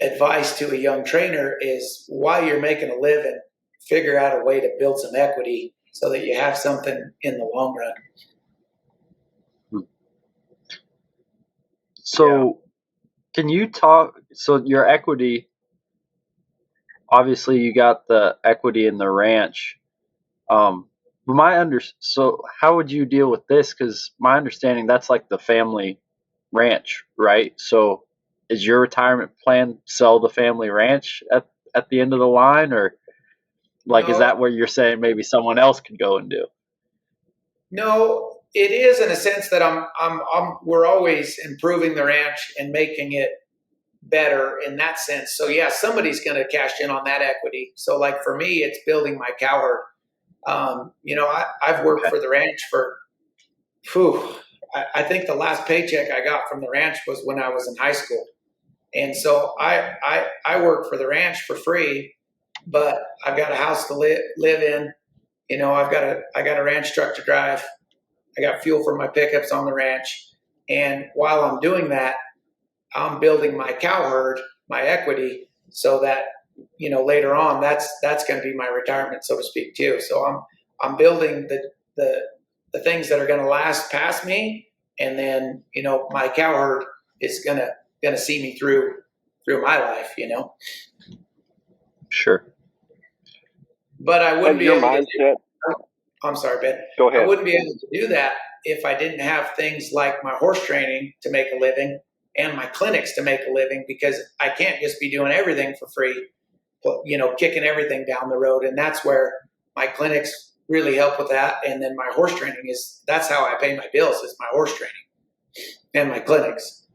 advice to a young trainer, is while you're making a living, figure out a way to build some equity so that you have something in the long run. So can you talk, so your equity, obviously you got the equity in the ranch. So how would you deal with this? Because my understanding, that's like the family ranch, right? So is your retirement plan sell the family ranch at the end of the line, or like, is that where you're saying maybe someone else could go and do? No, it is in a sense that we're always improving the ranch and making it better in that sense. So yeah, somebody's going to cash in on that equity. So like for me, it's building my cow herd. I've worked for the ranch for, I think the last paycheck I got from the ranch was when I was in high school. And so I work for the ranch for free, but I've got a house to live in. I got a ranch truck to drive. I got fuel for my pickups on the ranch. And while I'm doing that, I'm building my cow herd, my equity, so that, later on, that's going to be my retirement, so to speak, too. So I'm building the things that are going to last past me, and then my cow herd is gonna see me through my life. Sure. But I wouldn't Has be your able mindset? to. I'm sorry, Ben. Go ahead. I wouldn't be able to do that if I didn't have things like my horse training to make a living and my clinics to make a living, because I can't just be doing everything for free, kicking everything down the road. And that's where my clinics really help with that. And then my horse training that's how I pay my bills, is my horse training and my clinics.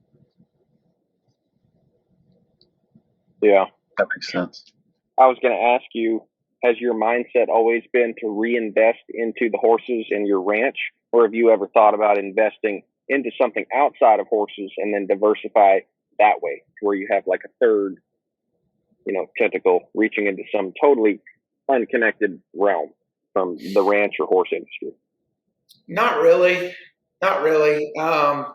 Yeah. That makes sense. I was going to ask you, has your mindset always been to reinvest into the horses in your ranch, or have you ever thought about investing into something outside of horses and then diversify that way, where you have like a third, tentacle reaching into some totally unconnected realm from the ranch or horse industry? Not really. Not really. I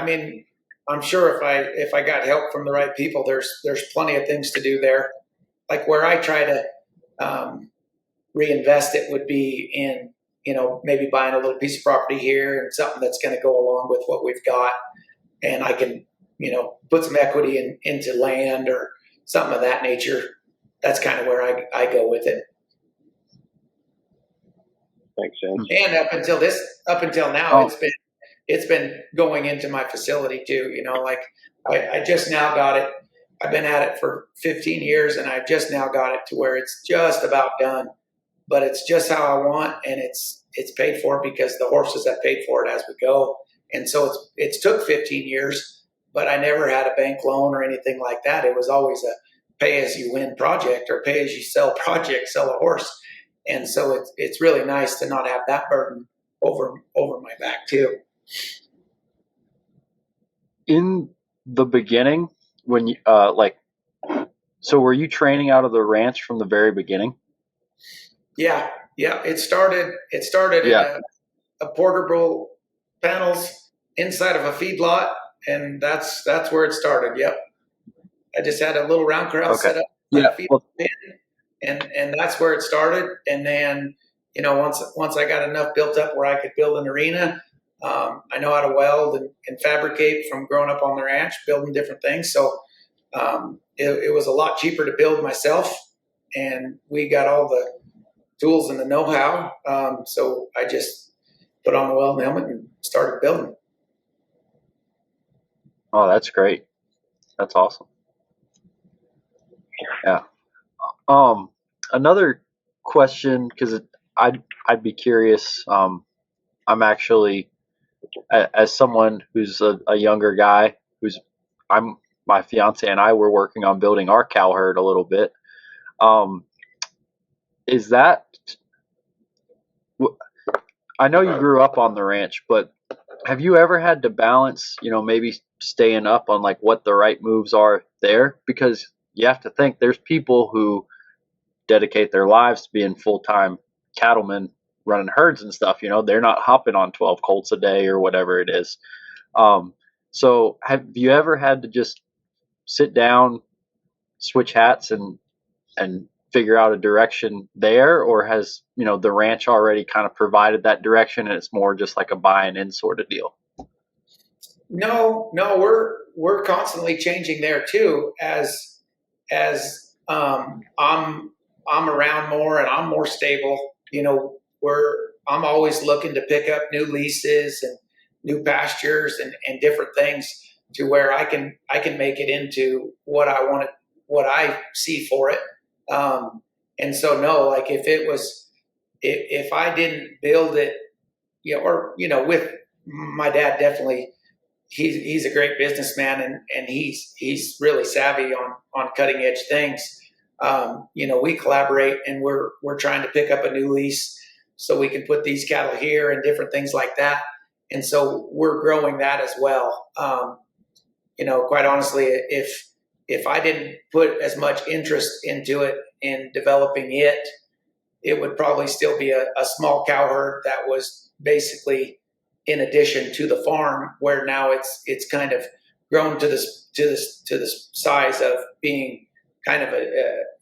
mean, I'm sure if I got help from the right people, there's plenty of things to do there. Like where I try to reinvest it would be in, maybe buying a little piece of property here and something that's going to go along with what we've got, and I can, put some equity into land or something of that nature. That's kind of where I go with it. Makes sense. And up until now, it's been going into my facility too. Like I just now got it. I've been at it for 15 years, and I've just now got it to where it's just about done. But it's just how I want, and it's paid for because the horses have paid for it as we go. And so it's took 15 years, but I never had a bank loan or anything like that. It was always a pay as you win project or pay as you sell project, sell a horse. And so it's really nice to not have that burden over my back too. In the beginning, when you so were you training out of the ranch from the very beginning? Yeah. It started in a portable panels inside of a feedlot, and that's where it started. Yep. I just had a little round corral set up. Yeah. And that's where it started. And then, once I got enough built up where I could build an arena, I know how to weld and fabricate from growing up on the ranch, building different things. So it was a lot cheaper to build myself, and we got all the tools and the know-how. So I just put on the weld helmet and started building. Oh, that's great. That's awesome. Yeah. Another question, because I'd be curious. I'm actually, as someone who's a younger guy, my fiance and I were working on building our cow herd a little bit. Is that, I know you grew up on the ranch, but have you ever had to balance, maybe staying up on like what the right moves are there? Because you have to think there's people who dedicate their lives to being full-time cattlemen running herds and stuff. They're not hopping on 12 colts a day or whatever it is. So have you ever had to just sit down, switch hats, and figure out a direction there, or has the ranch already kind of provided that direction and it's more just like a buying in sort of deal? No, we're constantly changing there too, as I'm around more and I'm more stable. I'm always looking to pick up new leases and new pastures and different things to where I can make it into what I want it, what I see for it. And so no, like if I didn't build it, with my dad, definitely, he's a great businessman, and he's really savvy on cutting edge things. We collaborate, and we're trying to pick up a new lease so we can put these cattle here and different things like that. And so we're growing that as well. Quite honestly, if I didn't put as much interest into it in developing it, it would probably still be a small cow herd that was basically in addition to the farm, where now it's kind of grown to the size of being kind of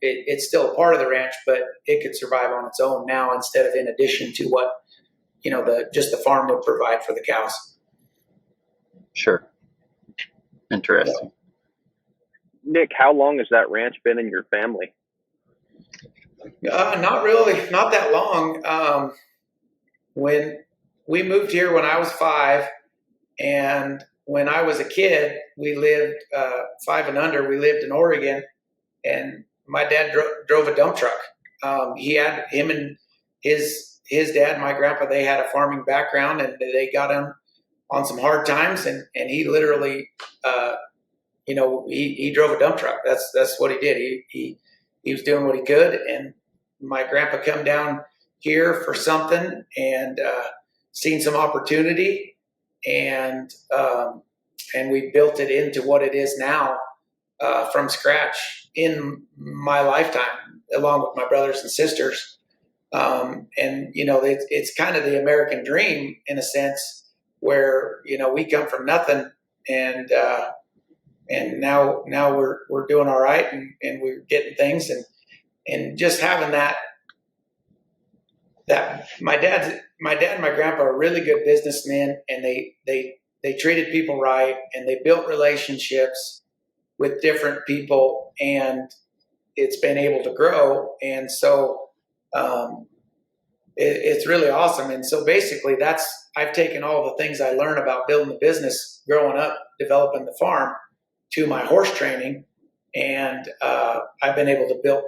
it's still a part of the ranch, but it could survive on its own now instead of in addition to what, just the farm would provide for the cows. Sure. Interesting. Nick, how long has that ranch been in your family? Not really, not that long. When we moved here when I was 5, and when I was a kid, we lived 5 and under. We lived in Oregon, and my dad drove a dump truck. Him and his dad, my grandpa, they had a farming background, and they got him on some hard times, and he literally, he drove a dump truck. That's what he did. He was doing what he could, and my grandpa come down here for something and seen some opportunity, and we built it into what it is now from scratch in my lifetime, along with my brothers and sisters. It's kind of the American dream in a sense, where we come from nothing, and now we're doing all right, and we're getting things, and just having that my dad and my grandpa are really good businessmen, and they treated people right, and they built relationships with different people, and it's been able to grow. And so it's really awesome. And so basically I've taken all the things I learned about building the business growing up, developing the farm, to my horse training. And I've been able to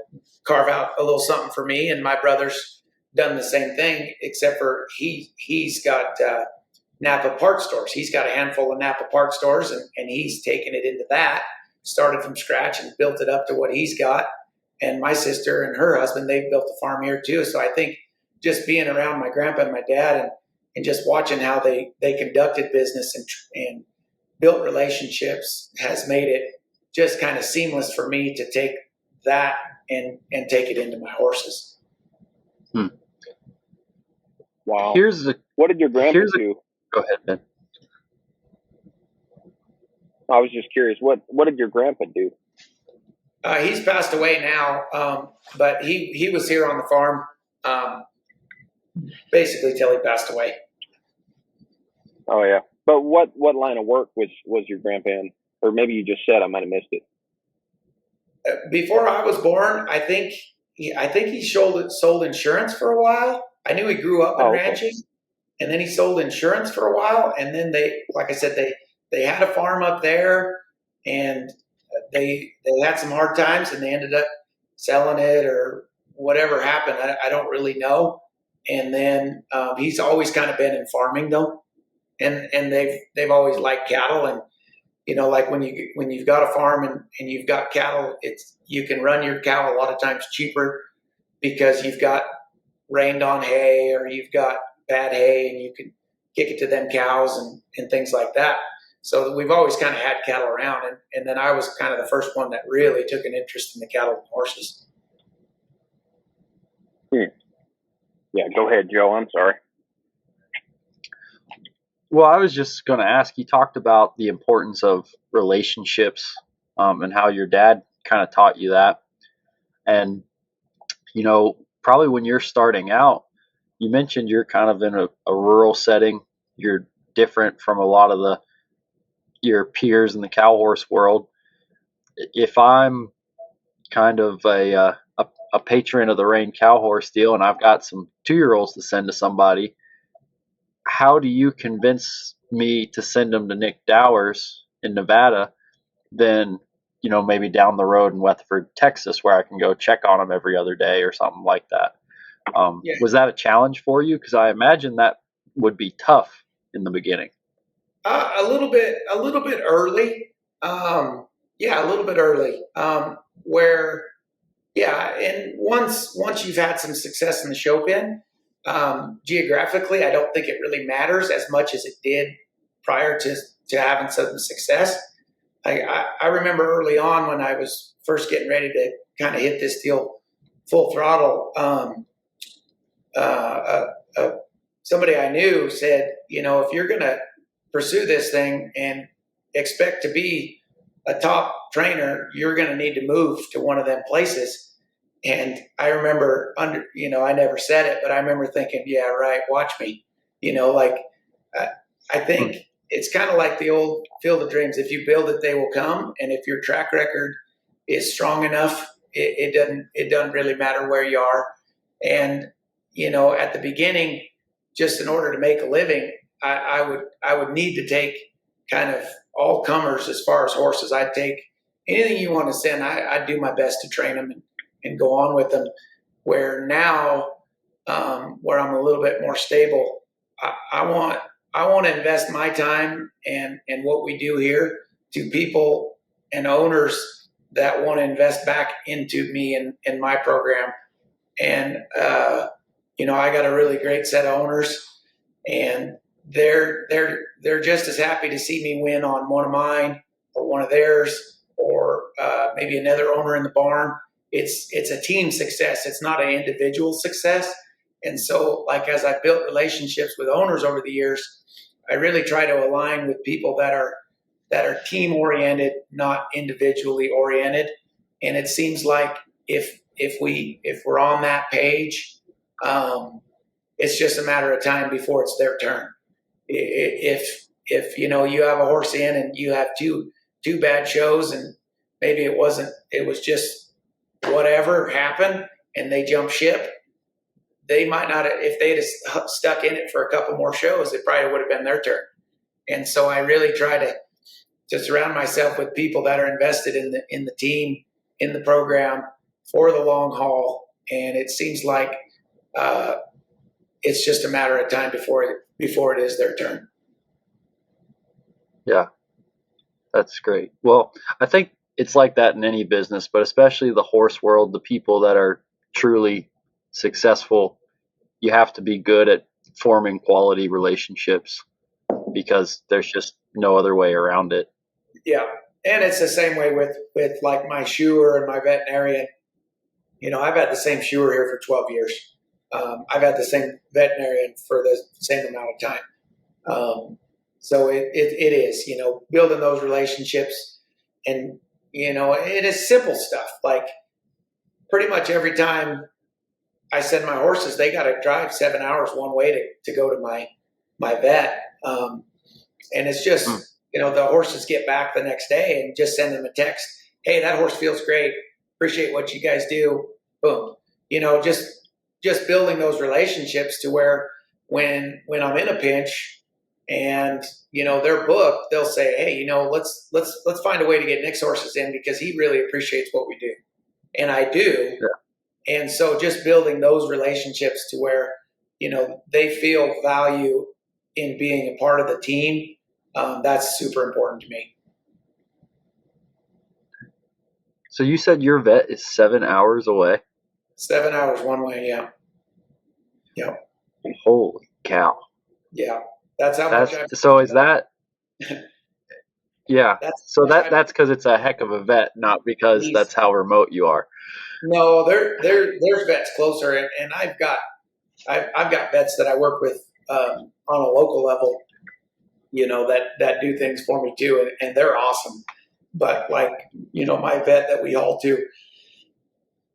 carve out a little something for me, and my brother's done the same thing, except for he's got Napa part stores. He's got a handful of Napa part stores, and he's taken it into that, started from scratch and built it up to what he's got. And my sister and her husband, they've built a farm here too. So I think just being around my grandpa and my dad, and just watching how they conducted business and built relationships has made it just kind of seamless for me to take that and take it into my horses. Wow. What did your grandpa do? Go ahead, Ben. I was just curious. What did your grandpa do? He's passed away now, but he was here on the farm basically till he passed away. Oh yeah. But what line of work was your grandpa in? Or maybe you just said, I might have missed it. Before I was born, I think he sold insurance for a while. I knew he grew up in ranching, and then he sold insurance for a while. And then like I said, they had a farm up there, and they had some hard times, and they ended up selling it or whatever happened. I don't really know. And then he's always kind of been in farming though, and they've always liked cattle. And like when you've got a farm and you've got cattle, you can run your cow a lot of times cheaper because you've got rained on hay, or you've got bad hay, and you can kick it to them cows and things like that. So we've always kind of had cattle around, and then I was kind of the first one that really took an interest in the cattle and horses. Yeah, go ahead, Joe. I'm sorry. Well, I was just going to ask, you talked about the importance of relationships and how your dad kind of taught you that. And, probably when you're starting out, you mentioned you're kind of in a rural setting. You're different from a lot of your peers in the cow horse world. If I'm kind of a patron of the Rein cow horse deal, and I've got some 2-year-olds to send to somebody, how do you convince me to send them to Nick Dowers in Nevada, then, maybe down the road in Weatherford, Texas, where I can go check on them every other day or something like that? Yeah. Was that a challenge for you? Because I imagine that would be tough in the beginning. A little bit early. A little bit early. And once you've had some success in the show pen, geographically, I don't think it really matters as much as it did prior to having some success. I remember early on when I was first getting ready to kind of hit this deal full throttle, somebody I knew said, if you're going to pursue this thing and expect to be a top trainer, you're going to need to move to one of them places. And I remember I never said it, but I remember thinking, yeah, right. Watch me, like, I think it's kind of like the old Field of Dreams. If you build it, they will come. And if your track record is strong enough, it doesn't really matter where you are. And, at the beginning, just in order to make a living, I would need to take kind of all comers as far as horses. I'd take anything you want to send. I'd do my best to train them and go on with them. Where now, where I'm a little bit more stable, I want to invest my time and what we do here to people and owners that want to invest back into me and my program. And I got a really great set of owners, and they're just as happy to see me win on one of mine or one of theirs, or maybe another owner in the barn. It's a team success. It's not an individual success. And so, like, as I've built relationships with owners over the years, I really try to align with people that are team oriented, not individually oriented. And it seems like if we're on that page, it's just a matter of time before it's their turn. If you have a horse in and you have two bad shows, and maybe it was just whatever happened and they jump ship, they might not, if they'd have stuck in it for a couple more shows, it probably would have been their turn. And so I really try to surround myself with people that are invested in the team, in the program, for the long haul. And it seems like it's just a matter of time before it is their turn. Yeah, that's great. Well, I think it's like that in any business, but especially the horse world, the people that are truly successful, you have to be good at forming quality relationships, because there's just no other way around it. Yeah. And it's the same way with like my shoer and my veterinarian. I've had the same shoer here for 12 years. I've had the same veterinarian for the same amount of time. So it is, building those relationships, and, it is simple stuff. Like, pretty much every time I send my horses, they got to drive 7 hours one way to go to my vet. And it's just, the horses get back the next day, and just send them a text. Hey, that horse feels great. Appreciate what you guys do. Boom. Just building those relationships to where when I'm in a pinch and, they're booked, they'll say, hey, let's find a way to get Nick's horses in, because he really appreciates what we do. And I do. Yeah. And so just building those relationships to where, they feel value in being a part of the team. That's super important to me. So you said your vet is 7 hours away? 7 hours one way, yeah. Yeah. Holy cow. Yeah. That's how much. So is that? Yeah. That's because it's a heck of a vet, not because that's how remote you are. No, there's vets closer, and I've got vets that I work with on a local level, that do things for me too, and they're awesome. But like, my vet that we haul to,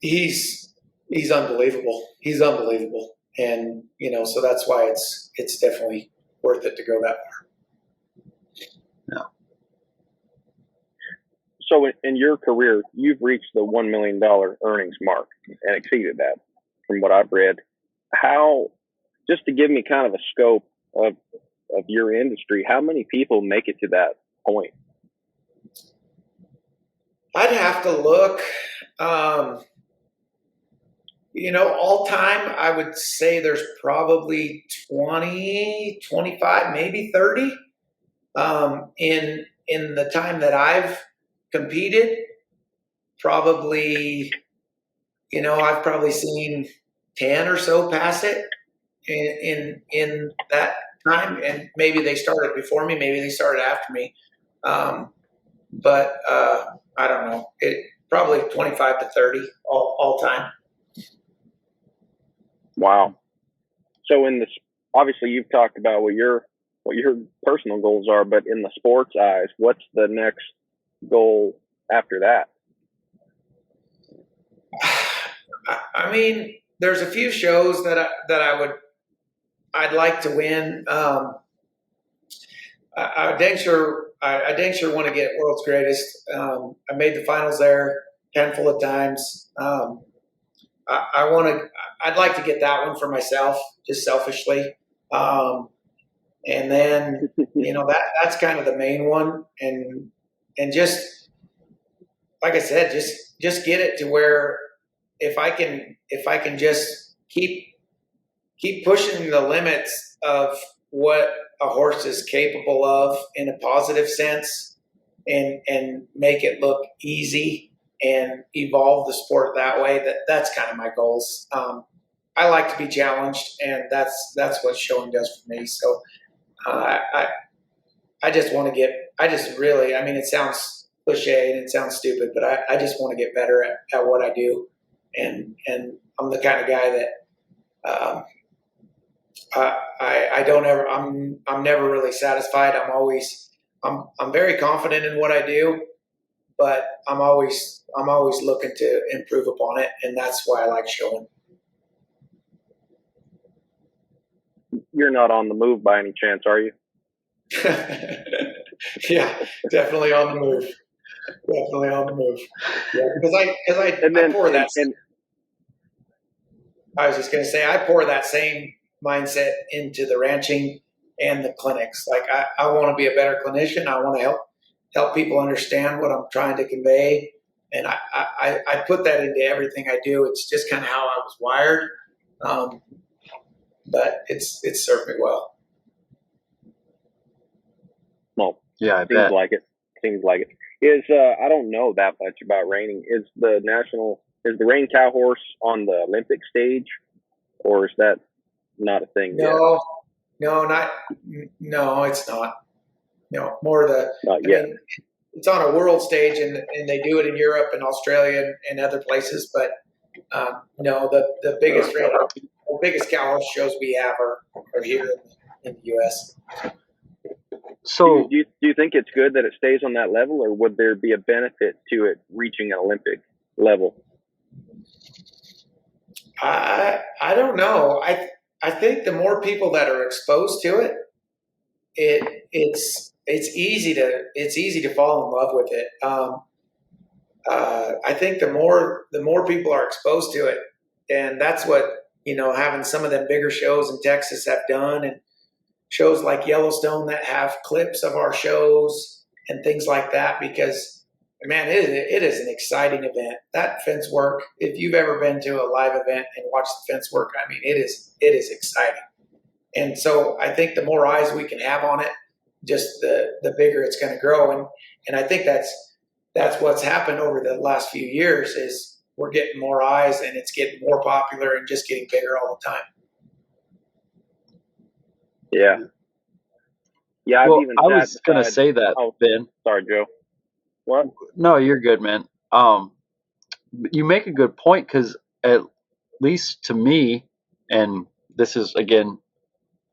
he's unbelievable. He's unbelievable. And, so that's why it's definitely worth it to go that far. Yeah. So in your career, you've reached the $1 million earnings mark and exceeded that from what I've read. How, just to give me kind of a scope of your industry, how many people make it to that point? I'd have to look. All time, I would say there's probably 20, 25, maybe 30. In the time that I've competed, probably, I've probably seen 10 or so pass it in that time. And maybe they started before me, maybe they started after me. But I don't know. It probably 25 to 30 all time. Wow. So obviously you've talked about what your personal goals are, but in the sports eyes, what's the next goal after that? I mean, there's a few shows that I'd like to win. I dang sure want to get World's Greatest. I made the finals there a handful of times. I want to. I'd like to get that one for myself, just selfishly. And then that's kind of the main one, and just like I said, just get it to where if I can just keep pushing the limits of what a horse is capable of in a positive sense, and make it look easy and evolve the sport that way. That's kind of my goals. I like to be challenged, and that's what showing does for me. So I just want to get. I just really. I mean, it sounds cliche and it sounds stupid, but I just want to get better at what I do, and I'm the kind of guy that. I don't ever. I'm never really satisfied. I'm very confident in what I do, but I'm always looking to improve upon it, and that's why I like showing. You're not on the move by any chance, are you? Yeah, definitely on the move. Definitely on the move. Yeah, because I pour that. I was just going to say, I pour that same mindset into the ranching and the clinics. Like I want to be a better clinician. I want to help people understand what I'm trying to convey. And I put that into everything I do. It's just kind of how I was wired. But it's served me well. Well, yeah, I seems bet. like it. Seems like it. I don't know that much about reining. Is the rein cow horse on the Olympic stage, or is that not a thing yet? No, it's not. No, more not yet. Mean, it's on a world stage, and they do it in Europe and Australia and other places. But no, the biggest cow horse shows we have are here in the U.S. So, do you think it's good that it stays on that level, or would there be a benefit to it reaching an Olympic level? I don't know. I think the more people that are exposed to it, it's easy to fall in love with it. I think the more people are exposed to it, and that's what having some of them bigger shows in Texas have done, and shows like Yellowstone that have clips of our shows and things like that. Because man, it is an exciting event. That fence work, if you've ever been to a live event and watched the fence work, I mean, it is exciting. And so I think the more eyes we can have on it, just the bigger it's going to grow. And I think that's what's happened over the last few years is we're getting more eyes, and it's getting more popular and just getting bigger all the time. Yeah. Yeah. Well, I was going to say that, Ben. Sorry, Joe. What? No, you're good, man. You make a good point, because at least to me, and this is, again,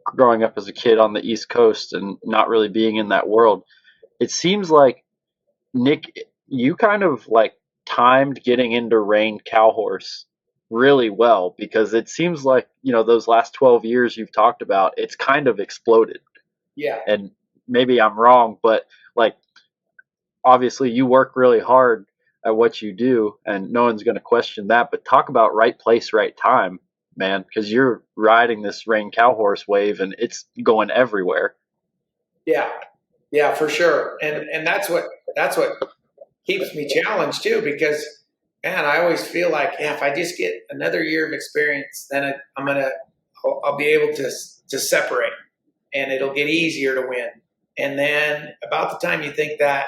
growing up as a kid on the East Coast and not really being in that world, it seems like, Nick, you kind of like timed getting into reined cow horse really well, because it seems like, those last 12 years you've talked about, it's kind of exploded. Yeah. And maybe I'm wrong, but like, obviously you work really hard at what you do, and no one's going to question that, but talk about right place, right time, man, because you're riding this reined cow horse wave and it's going everywhere. Yeah, for sure. And that's what keeps me challenged too, because man, I always feel like if I just get another year of experience, then I'll be able to separate, and it'll get easier to win. And then about the time you think that,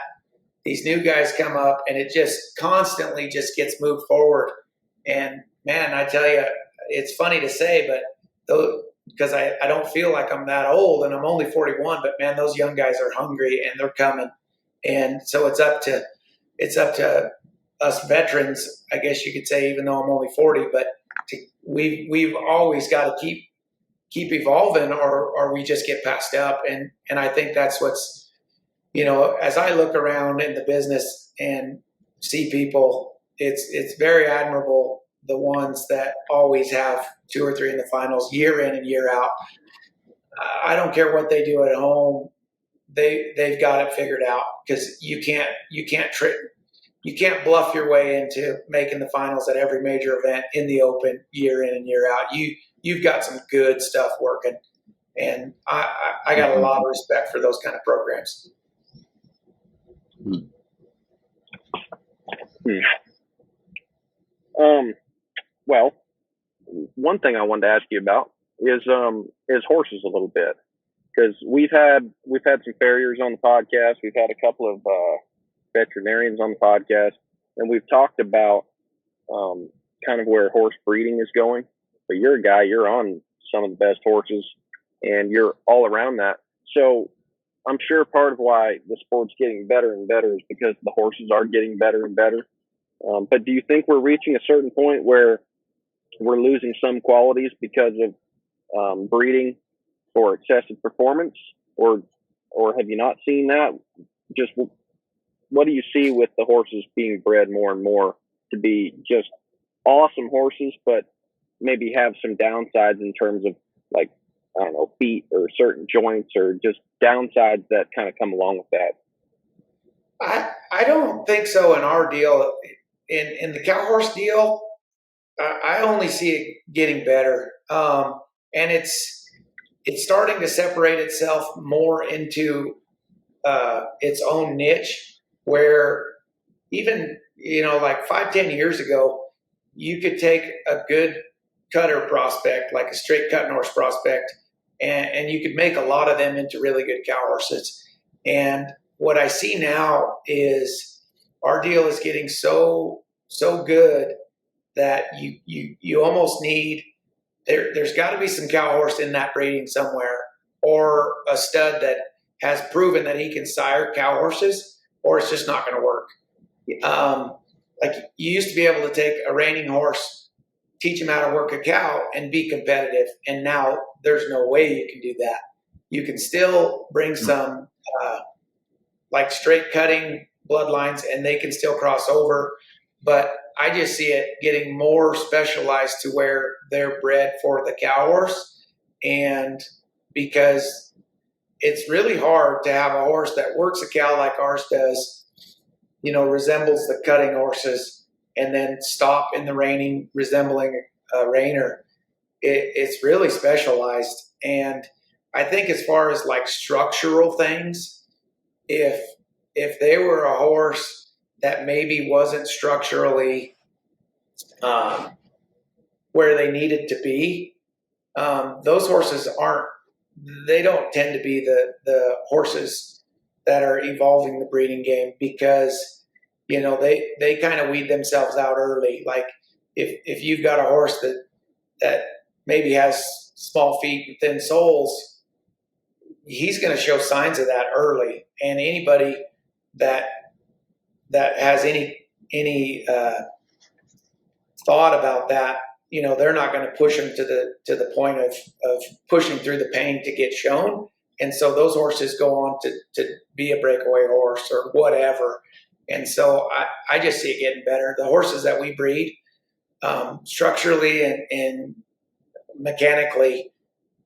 these new guys come up, and it just constantly just gets moved forward. And man, I tell you, it's funny to say, but because I don't feel like I'm that old, and I'm only 41, but man, those young guys are hungry and they're coming. And so it's up to us veterans, I guess you could say, even though I'm only 40, but we've always got to keep evolving, or we just get passed up. And I think that's what's as I look around in the business and see people, it's very admirable, the ones that always have 2 or 3 in the finals year in and year out. I don't care what they do at home. They've got it figured out, because you can't bluff your way into making the finals at every major event in the open year in and year out. You've got some good stuff working, and I got a lot of respect for those kind of programs. Well, one thing I wanted to ask you about is horses a little bit, because we've had some farriers on the podcast. We've had a couple of veterinarians on the podcast, and we've talked about kind of where horse breeding is going. But you're a guy, you're on some of the best horses, and you're all around that. So I'm sure part of why the sport's getting better and better is because the horses are getting better and better. But do you think we're reaching a certain point where we're losing some qualities because of breeding for excessive performance, or have you not seen that? Just what do you see with the horses being bred more and more to be just awesome horses, but maybe have some downsides in terms of, like, I don't know, feet or certain joints, or just downsides that kind of come along with that? I don't think so in our deal. In the cow horse deal, I only see it getting better, and it's starting to separate itself more into its own niche, where even like 5-10 years ago, you could take a good cutter prospect, like a straight cutting horse prospect, and you could make a lot of them into really good cow horses. And what I see now is our deal is getting so good that you almost need, there's got to be some cow horse in that breeding somewhere, or a stud that has proven that he can sire cow horses, or it's just not going to work. Like, you used to be able to take a reining horse, teach him how to work a cow, and be competitive, and now there's no way you can do that. You can still bring some like straight cutting bloodlines, and they can still cross over, but I just see it getting more specialized to where they're bred for the cow horse. And because it's really hard to have a horse that works a cow like ours does, resembles the cutting horses, and then stop in the reining resembling a reiner. It's really specialized. And I think as far as like structural things, if they were a horse that maybe wasn't structurally where they needed to be, those horses don't tend to be the horses that are evolving the breeding game, because they kind of weed themselves out early. Like, if you've got a horse that maybe has small feet and thin soles, he's going to show signs of that early. And anybody that has any thought about that, they're not going to push him to the point of pushing through the pain to get shown. And so those horses go on to be a breakaway horse or whatever. And so I just see it getting better. The horses that we breed, structurally and mechanically,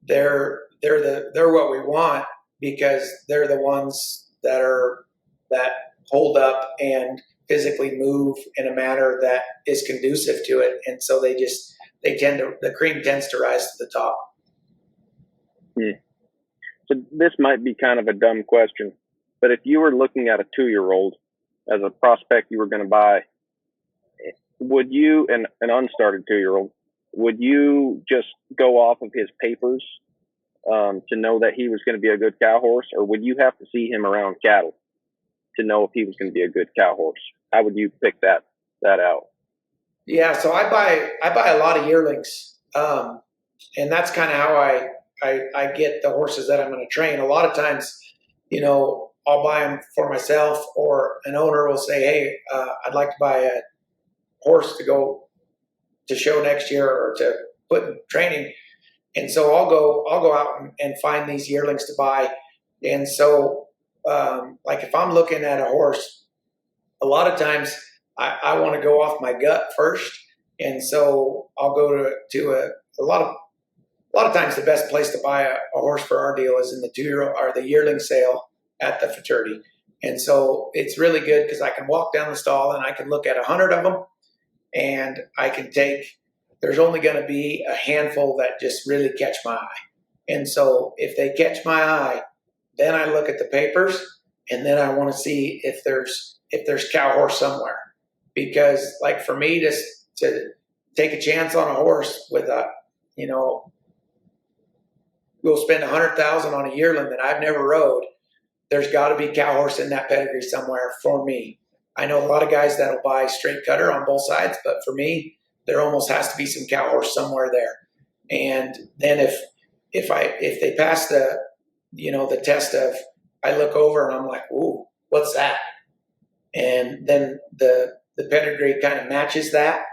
they're what we want, because they're the ones that hold up and physically move in a manner that is conducive to it. And so the cream tends to rise to the top. So this might be kind of a dumb question, but if you were looking at a 2-year-old as a prospect you were going to buy, would you, an unstarted 2-year-old, would you just go off of his papers to know that he was going to be a good cow horse, or would you have to see him around cattle to know if he was going to be a good cow horse? How would you pick that out? Yeah, so I buy a lot of yearlings, and that's kind of how I get the horses that I'm going to train. A lot of times, I'll buy them for myself, or an owner will say, "Hey, I'd like to buy a horse to go to show next year or to put in training," and so I'll go out and find these yearlings to buy. And so like if I'm looking at a horse, a lot of times I want to go off my gut first. And so I'll go to a lot of times the best place to buy a horse for our deal is in the 2-year-old or the yearling sale at the Futurity. And so it's really good because I can walk down the stall and I can look at 100 of them, and I can there's only going to be a handful that just really catch my eye. And so if they catch my eye, then I look at the papers, and then I want to see if there's cow horse somewhere. Because like for me to take a chance on a horse with go spend $100,000 on a yearling that I've never rode, there's got to be cow horse in that pedigree somewhere for me. I know a lot of guys that'll buy straight cutter on both sides, but for me, there almost has to be some cow horse somewhere there. And then if they pass the test of, I look over and I'm like, ooh, what's that? And then the pedigree kind of matches that.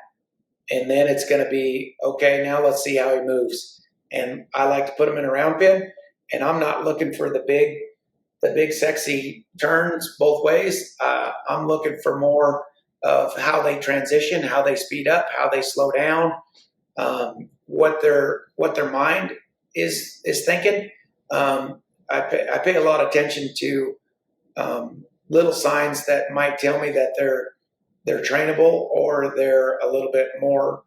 And then it's going to be, okay, now let's see how he moves. And I like to put him in a round pen, and I'm not looking for the big sexy turns both ways. I'm looking for more of how they transition, how they speed up, how they slow down, what their mind is thinking. I pay a lot of attention to little signs that might tell me that they're trainable or they're a little bit more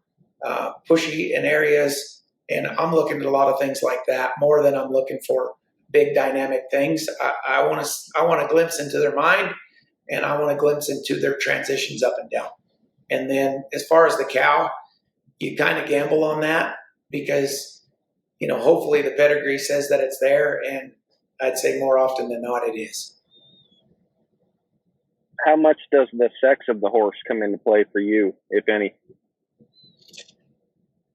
pushy in areas. And I'm looking at a lot of things like that more than I'm looking for big dynamic things. I want a glimpse into their mind, and I want a glimpse into their transitions up and down. And then as far as the cow, you kind of gamble on that because, hopefully the pedigree says that it's there, and I'd say more often than not it is. How much does the sex of the horse come into play for you, if any?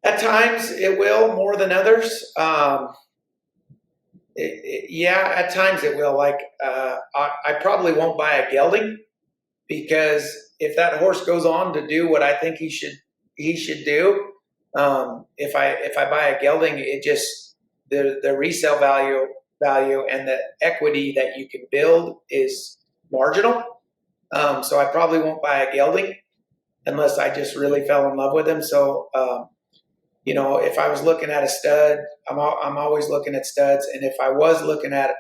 At times it will more than others. Yeah, at times it will. Like I probably won't buy a gelding because if that horse goes on to do what I think he should do, if I buy a gelding, it just the resale value and the equity that you can build is marginal. So I probably won't buy a gelding unless I just really fell in love with him. So if I was looking at a stud, I'm always looking at studs. And if I was looking at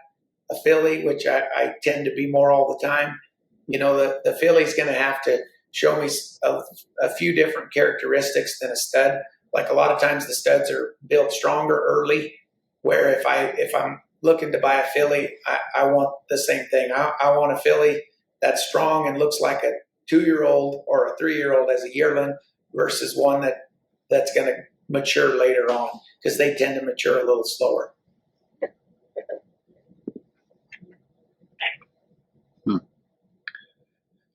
a filly, which I tend to be more all the time, the filly's going to have to show me a few different characteristics than a stud. Like a lot of times the studs are built stronger early, where if I'm looking to buy a filly, I want the same thing. I want a filly that's strong and looks like a 2-year-old or a 3-year-old as a yearling versus one that's going to mature later on, because they tend to mature a little slower.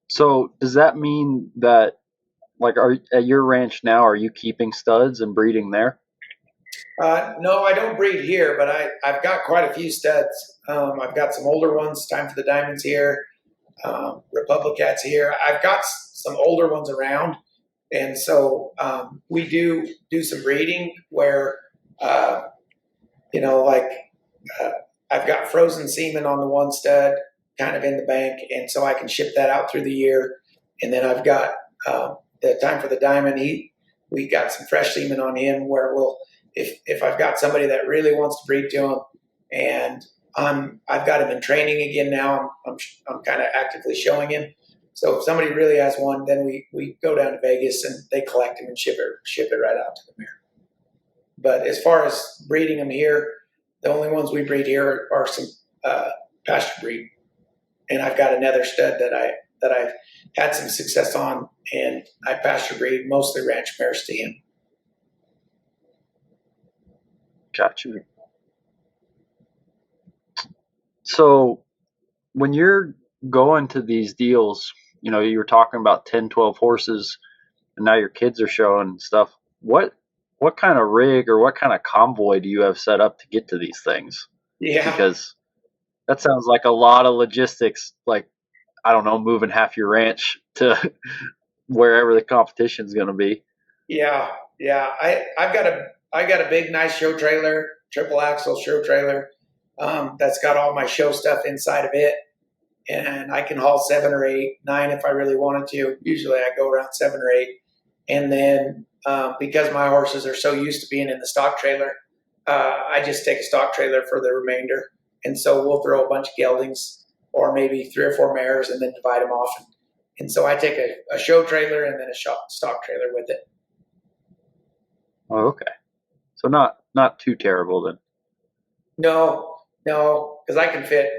So does that mean that, like, at your ranch now, are you keeping studs and breeding there? No, I don't breed here, but I've got quite a few studs. I've got some older ones, Time for the Diamonds here, Republic Cats here. I've got some older ones around. And so we do some breeding where, I've got frozen semen on the one stud kind of in the bank. And so I can ship that out through the year. And then I've got the Time for the Diamond. We got some fresh semen on him where if I've got somebody that really wants to breed to him, and I've got him in training again now, I'm kind of actively showing him. So if somebody really has one, then we go down to Vegas and they collect him and ship it right out to the mare. But as far as breeding them here, the only ones we breed here are some pasture breed, and I've got another stud that I've had some success on, and I pasture breed mostly ranch mares to him. Gotcha. So when you're going to these deals, you were talking about 10, 12 horses, and now your kids are showing stuff. What kind of rig or what kind of convoy do you have set up to get to these things? Yeah. Because that sounds like a lot of logistics, like, I don't know, moving half your ranch to wherever the competition is going to be. Yeah. I got a big, nice show trailer, triple axle show trailer, that's got all my show stuff inside of it. and I can haul 7 or 8, 9 if I really wanted to. Usually I go around 7 or 8. And then because my horses are so used to being in the stock trailer, I just take a stock trailer for the remainder. And so we'll throw a bunch of geldings or maybe 3 or 4 mares and then divide them off. And so I take a show trailer and then a stock trailer with it. Oh, okay. So not too terrible then. No, because I can fit,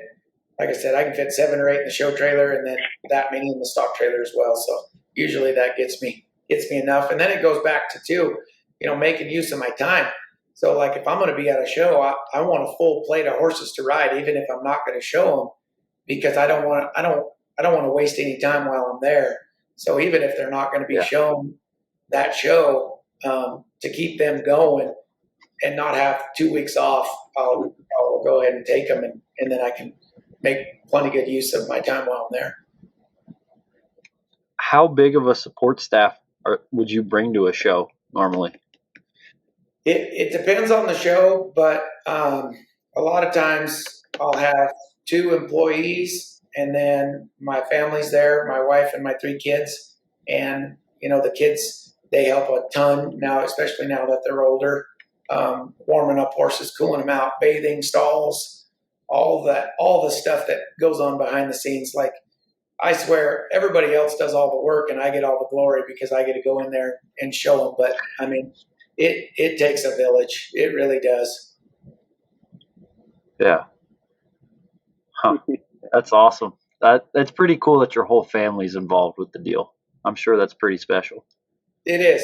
like I said, I can fit 7 or 8 in the show trailer and then that many in the stock trailer as well. So usually that gets me enough. And then it goes back to too, making use of my time. So like if I'm going to be at a show, I want a full plate of horses to ride, even if I'm not going to show them, because I don't want to waste any time while I'm there. So even if they're not going to be shown that show, to keep them going and not have 2 weeks off, I'll go ahead and take them, and then I can make plenty good use of my time while I'm there. How big of a support staff would you bring to a show normally? It depends on the show, but a lot of times I'll have 2 employees, and then my family's there, my wife and my 3 kids. And, the kids, they help a ton now, especially now that they're older, warming up horses, cooling them out, bathing, stalls, all the stuff that goes on behind the scenes. Like, I swear everybody else does all the work and I get all the glory because I get to go in there and show them. But I mean, it takes a village. It really does. Yeah. Huh. That's awesome. That's pretty cool that your whole family's involved with the deal. I'm sure that's pretty special. It is.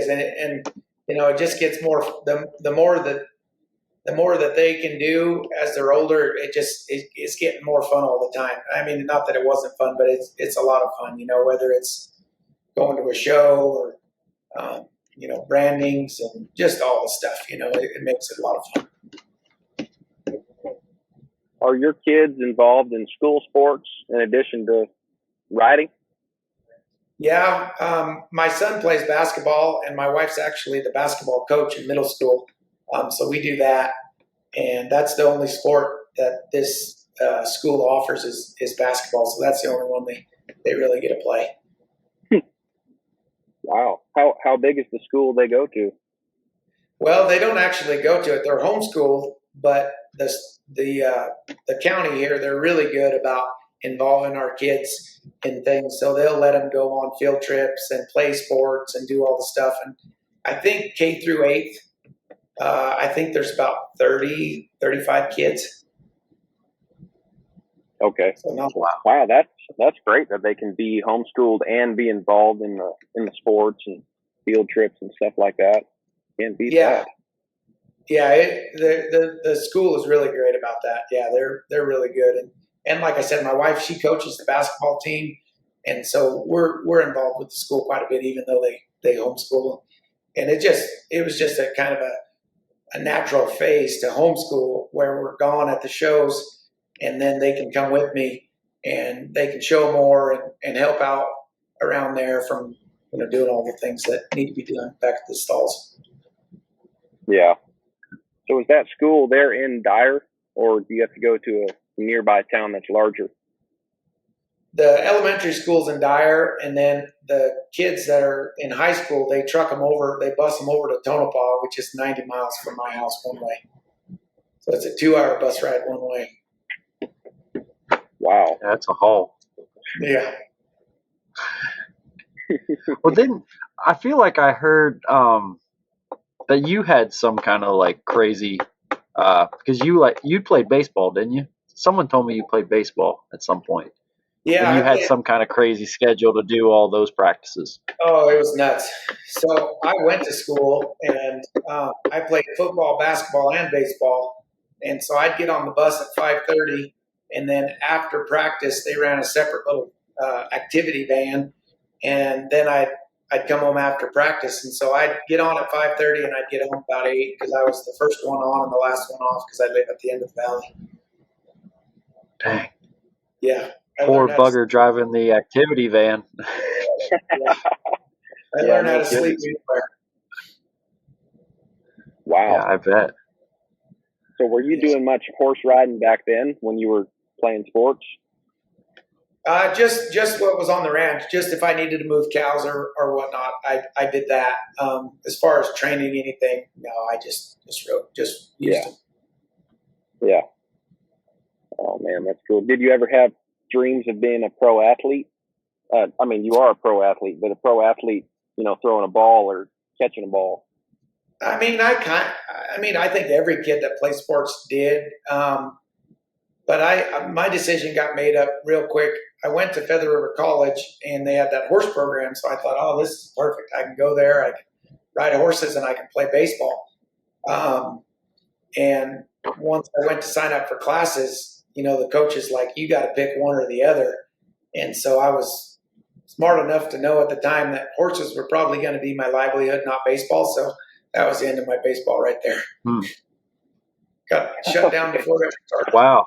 And it just gets more, the more that they can do as they're older, it's getting more fun all the time. I mean, not that it wasn't fun, but it's a lot of fun, whether it's going to a show or, brandings and just all the stuff, it makes it a lot of fun. Are your kids involved in school sports in addition to riding? Yeah. My son plays basketball and my wife's actually the basketball coach in middle school. So we do that. And that's the only sport that this school offers is basketball. So that's the only one they really get to play. Wow. How big is the school they go to? Well, they don't actually go to it. They're homeschooled, but the county here, they're really good about involving our kids in things. So they'll let them go on field trips and play sports and do all the stuff. And I think K through 8th, I think there's about 30, 35 kids. Okay. So wow, that's great that they can be homeschooled and be involved in the sports and field trips and stuff like that. Can't beat that. Yeah, the school is really great about that. Yeah, they're really good. And like I said, my wife, she coaches the basketball team, and so we're involved with the school quite a bit, even though they homeschool. And it was just a kind of a natural phase to homeschool where we're gone at the shows. And then they can come with me and they can show more and help out around there from, doing all the things that need to be done back at the stalls. Yeah. So is that school there in Dyer, or do you have to go to a nearby town that's larger? The elementary school's in Dyer, and then the kids that are in high school, they bus them over to Tonopah, which is 90 miles from my house one way. So it's a 2-hour bus ride one way. Wow. That's a haul. Yeah. Well, then I feel like I heard that you had some kind of like crazy because you played baseball, didn't you? Someone told me you played baseball at some point. Yeah. And you had some kind of crazy schedule to do all those practices. Oh, it was nuts. So I went to school and I played football, basketball, and baseball. And so I'd get on the bus at 5:30. And then after practice, they ran a separate little activity van. And then I'd come home after practice. And so I'd get on at 5:30 and I'd get home about 8 because I was the first one on and the last one off because I live at the end of the valley. Dang. Yeah. Poor bugger driving the activity van. Yeah. I learned how to sleep anywhere. Wow. Yeah, I bet. So were you doing much horse riding back then when you were playing sports? Just what was on the ranch. Just if I needed to move cows or whatnot, I did that. As far as training anything, no, I just used them. Yeah. Oh man, that's cool. Did you ever have dreams of being a pro athlete? I mean, you are a pro athlete, but a pro athlete, throwing a ball or catching a ball. I mean, I think every kid that plays sports did. But my decision got made up real quick. I went to Feather River College and they had that horse program. So I thought, oh, this is perfect. I can go there, I can ride horses, and I can play baseball. And once I went to sign up for classes, the coach is like, you got to pick one or the other. And so I was smart enough to know at the time that horses were probably going to be my livelihood, not baseball. So that was the end of my baseball right there. Got shut down before it started. Wow.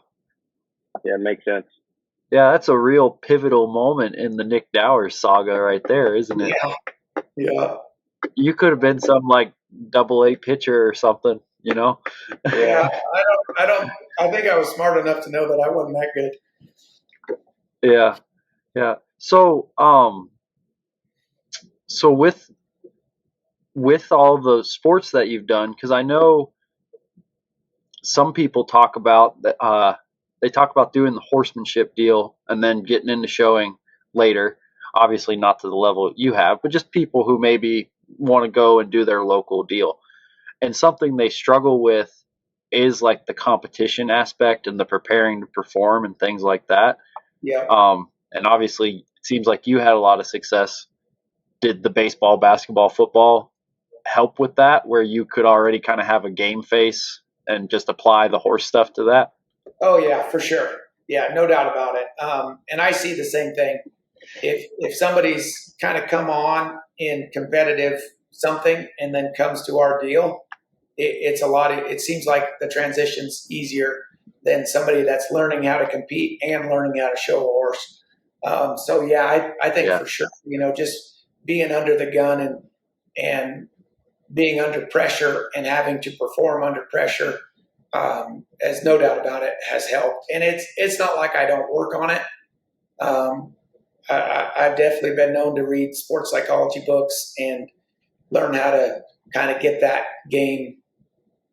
Yeah, it makes sense. Yeah, that's a real pivotal moment in the Nick Dowers saga right there, isn't it? Yeah. You could have been some like AA pitcher or something, Yeah, I think I was smart enough to know that I wasn't that good. Yeah. So with all the sports that you've done, because I know some people talk about that. They talk about doing the horsemanship deal and then getting into showing later. Obviously not to the level you have, but just people who maybe want to go and do their local deal. And something they struggle with is like the competition aspect and the preparing to perform and things like that. Yeah. And obviously it seems like you had a lot of success. Did the baseball, basketball, football help with that, where you could already kind of have a game face and just apply the horse stuff to that? Oh yeah, for sure. Yeah, no doubt about it. And I see the same thing. If somebody's kind of come on in competitive something and then comes to our deal, it's a lot. It seems like the transition's easier than somebody that's learning how to compete and learning how to show a horse. So yeah, I think for sure, just being under the gun and being under pressure and having to perform under pressure, as no doubt about it, has helped. And it's not like I don't work on it. I've definitely been known to read sports psychology books and learn how to kind of get that game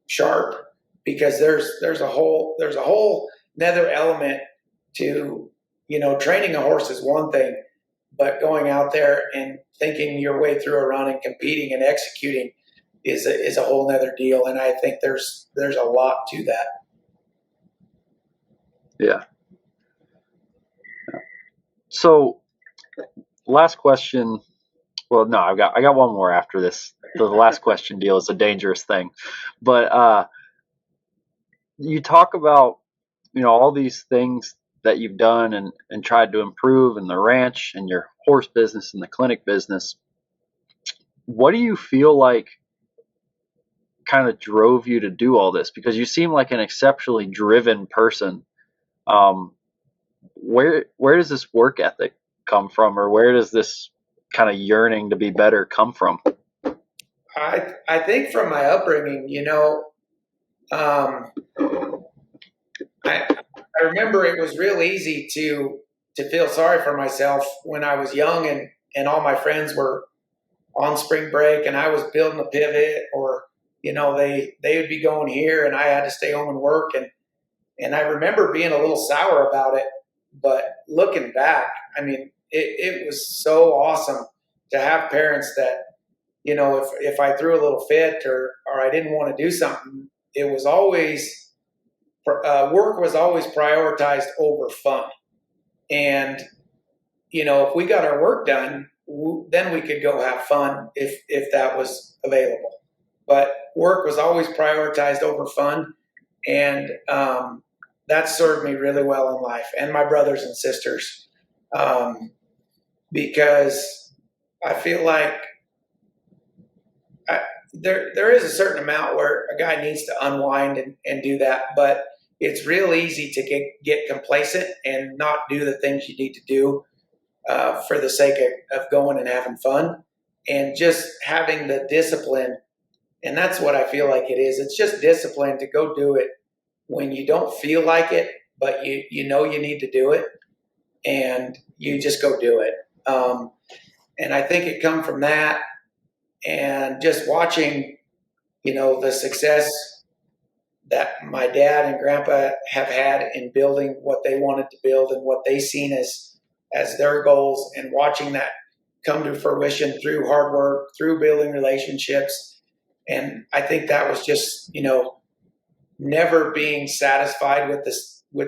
sharp, because there's a whole another element to, training a horse is one thing, but going out there and thinking your way through a run and competing and executing is a whole nother deal. And I think there's a lot to that. Yeah. So last question. Well, no, I got one more after this. The last question deal is a dangerous thing, but you talk about, all these things that you've done and tried to improve in the ranch and your horse business and the clinic business. What do you feel like kind of drove you to do all this? Because you seem like an exceptionally driven person. Where does this work ethic come from, or where does this kind of yearning to be better come from? I think from my upbringing, I remember it was real easy to feel sorry for myself when I was young and all my friends were on spring break and I was building a pivot, or they would be going here and I had to stay home and work, and I remember being a little sour about it. But looking back, I mean, it was so awesome to have parents that, if I threw a little fit or I didn't want to do something, it was always work was always prioritized over fun. And if we got our work done, then we could go have fun if that was available. But work was always prioritized over fun, and that served me really well in life, and my brothers and sisters, because I feel like there is a certain amount where a guy needs to unwind and do that, but it's real easy to get complacent and not do the things you need to do for the sake of going and having fun, and just having the discipline. And that's what I feel like it is. It's just discipline to go do it when you don't feel like it, but you need to do it. and you just go do it. And I think it come from that, and just watching, the success that my dad and grandpa have had in building what they wanted to build and what they seen as their goals, and watching that come to fruition through hard work, through building relationships. And I think that was just, never being satisfied with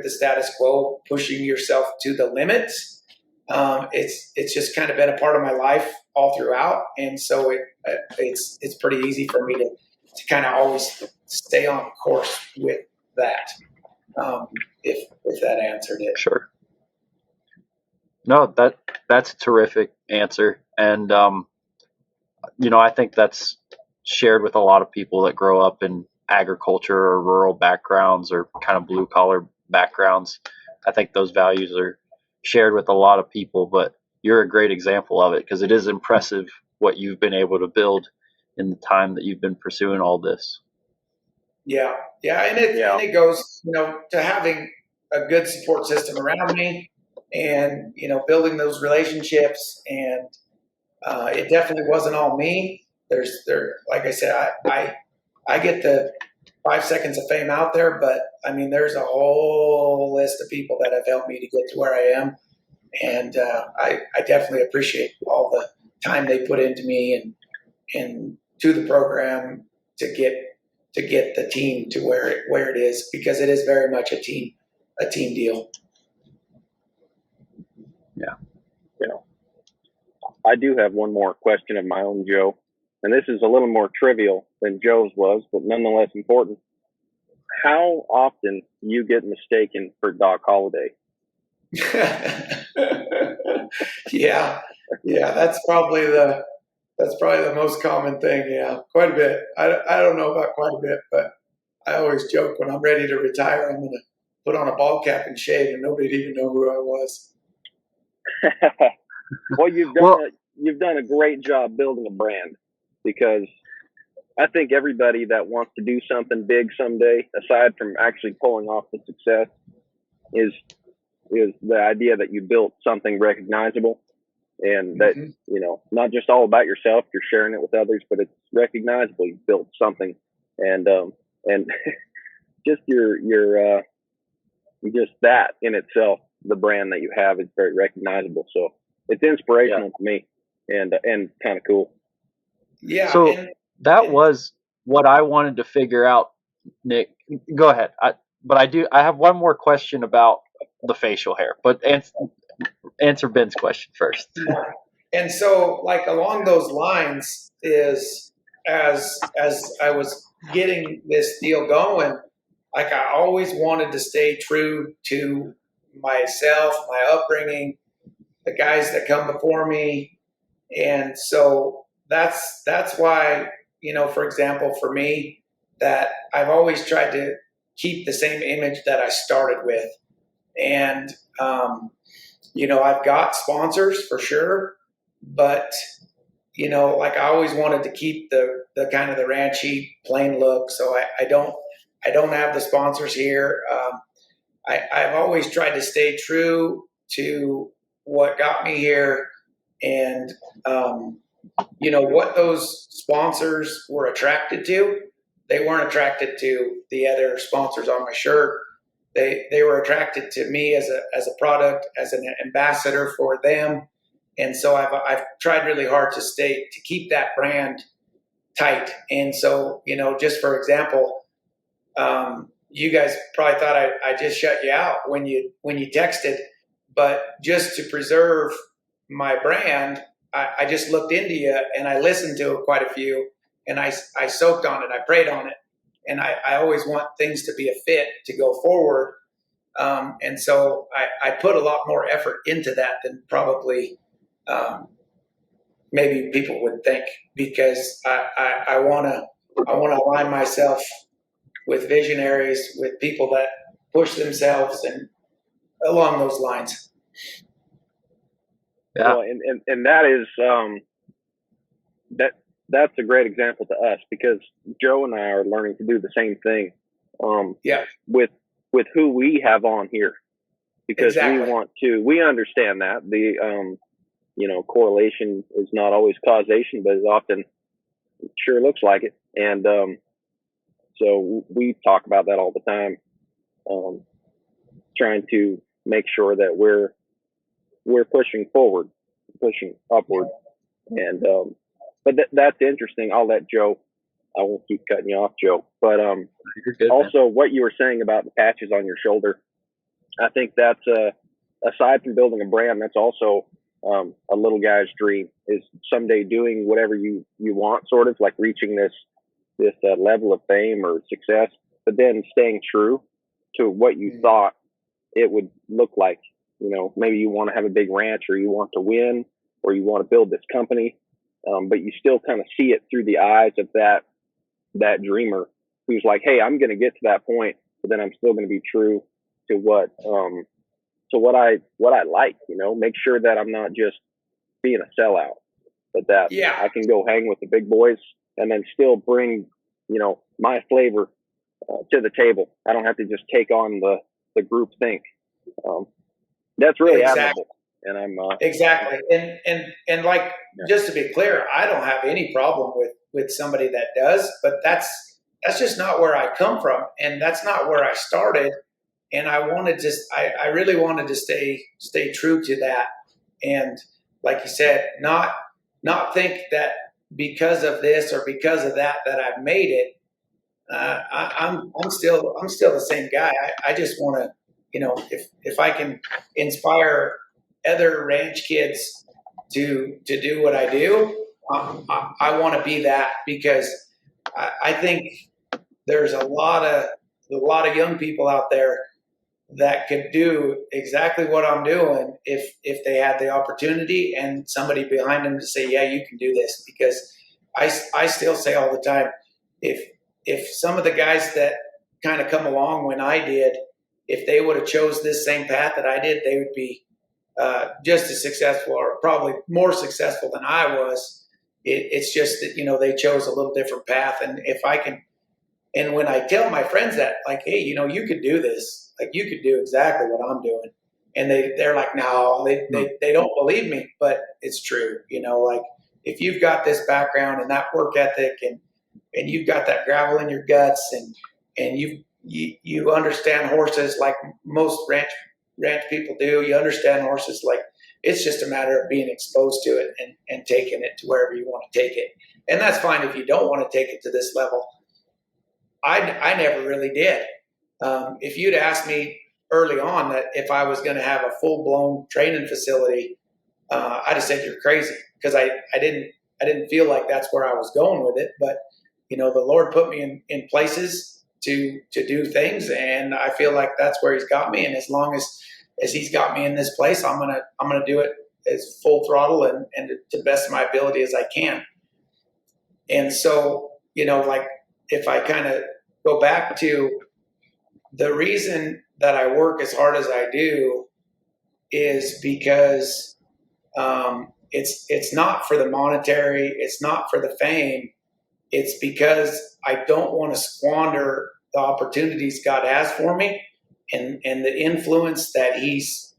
the status quo, pushing yourself to the limits. It's just kind of been a part of my life all throughout, and so it's pretty easy for me to kind of always stay on course with that. If that answered it. Sure. No, that's a terrific answer, and I think that's shared with a lot of people that grow up in agriculture or rural backgrounds or kind of blue collar backgrounds. I think those values are shared with a lot of people, but you're a great example of it, because it is impressive what you've been able to build in the time that you've been pursuing all this. Yeah, and it goes, to having a good support system around me, and building those relationships, and it definitely wasn't all me. Like I said, I get the 5 seconds of fame out there, but I mean, there's a whole list of people that have helped me to get to where I am, and I definitely appreciate all the time they put into me and to the program to get the team to where it is, because it is very much a team deal. Yeah. I do have one more question of my own, Joe, and this is a little more trivial than Joe's was, but nonetheless important. How often do you get mistaken for Doc Holliday? Yeah, that's probably the most common thing. Yeah, quite a bit. I don't know about quite a bit, but I always joke when I'm ready to retire, I'm going to put on a ball cap and shave, and nobody'd even know who I was. Well, you've done a great job building a brand, because I think everybody that wants to do something big someday, aside from actually pulling off the success, is the idea that you built something recognizable, and that not just all about yourself, you're sharing it with others, but it's recognizable. You built something, and just your just that in itself, the brand that you have, is very recognizable. So it's inspirational to me, and kind of cool. Yeah. So that was what I wanted to figure out, Nick. Go ahead. I have one more question about the facial hair, but answer Ben's question first. And so, like, along those lines is, as I was getting this deal going, like, I always wanted to stay true to myself, my upbringing, the guys that come before me. And so that's why, for example, for me, that I've always tried to keep the same image that I started with. And, I've got sponsors for sure, but, like, I always wanted to keep the kind of the ranchy plain look. So I don't have the sponsors here. I've always tried to stay true to what got me here, and what those sponsors were attracted to. They weren't attracted to the other sponsors on my shirt. They were attracted to me as a product, as an ambassador for them. And so I've tried really hard to keep that brand tight. And so, just for example, you guys probably thought I just shut you out when you texted, but just to preserve my brand, I just looked into you and I listened to quite a few, and I soaked on it. I prayed on it. And I always want things to be a fit to go forward. And so I put a lot more effort into that than probably maybe people would think, because I want to align myself with visionaries, with people that push themselves, and along those lines. Yeah. Well, and that is that's a great example to us, because Joe and I are learning to do the same thing. With who we have on here. because Exactly. we understand that the, correlation is not always causation, but it sure looks like it. And, so we talk about that all the time, trying to make sure that we're pushing forward, pushing upward. And, but that's interesting. I'll let Joe, I won't keep cutting you off, Joe, but, You're good, also what you were saying about the patches on your shoulder, I think that's aside from building a brand, that's also a little guy's dream, is someday doing whatever you want, sort of like reaching this level of fame or success, but then staying true to what you thought it would look like. Maybe you want to have a big ranch, or you want to win, or you want to build this company, but you still kind of see it through the eyes of that dreamer who's like, hey, I'm going to get to that point, but then I'm still going to be true to what I like. Make sure that I'm not just being a sellout, but that I can go hang with the big boys and then still bring my flavor to the table. I don't have to just take on the group think. That's really admirable. And I'm exactly. And like, just to be clear, I don't have any problem with somebody that does, but that's just not where I come from, and that's not where I started. And I really wanted to stay true to that. And like you said, not think that because of this or because of that I've made it. I'm still the same guy. I just want to, if I can inspire other ranch kids to do what I do, I want to be that, because I think there's a lot of young people out there that could do exactly what I'm doing if they had the opportunity and somebody behind them to say, yeah, you can do this. Because I still say all the time, if some of the guys that kind of come along when I did, if they would have chose this same path that I did, they would be just as successful, or probably more successful than I was. It's just that, they chose a little different path. And if I can, and when I tell my friends that, like, hey, you could do this, like you could do exactly what I'm doing. And they're like, no, they don't believe me, but it's true. Like, if you've got this background and that work ethic, and you've got that gravel in your guts, and you understand horses like most ranch people do. You understand horses, like, it's just a matter of being exposed to it and taking it to wherever you want to take it. And that's fine if you don't want to take it to this level. I never really did. If you'd asked me early on that if I was going to have a full-blown training facility, I'd have said you're crazy, because I didn't feel like that's where I was going with it. But the Lord put me in places to do things, and I feel like that's where He's got me. And as long as He's got me in this place, I'm gonna do it as full throttle and to the best of my ability as I can. And so, like, if I kind of go back to the reason that I work as hard as I do, is because it's not for the monetary, it's not for the fame. It's because I don't want to squander the opportunities God has for me, and the influence that He's,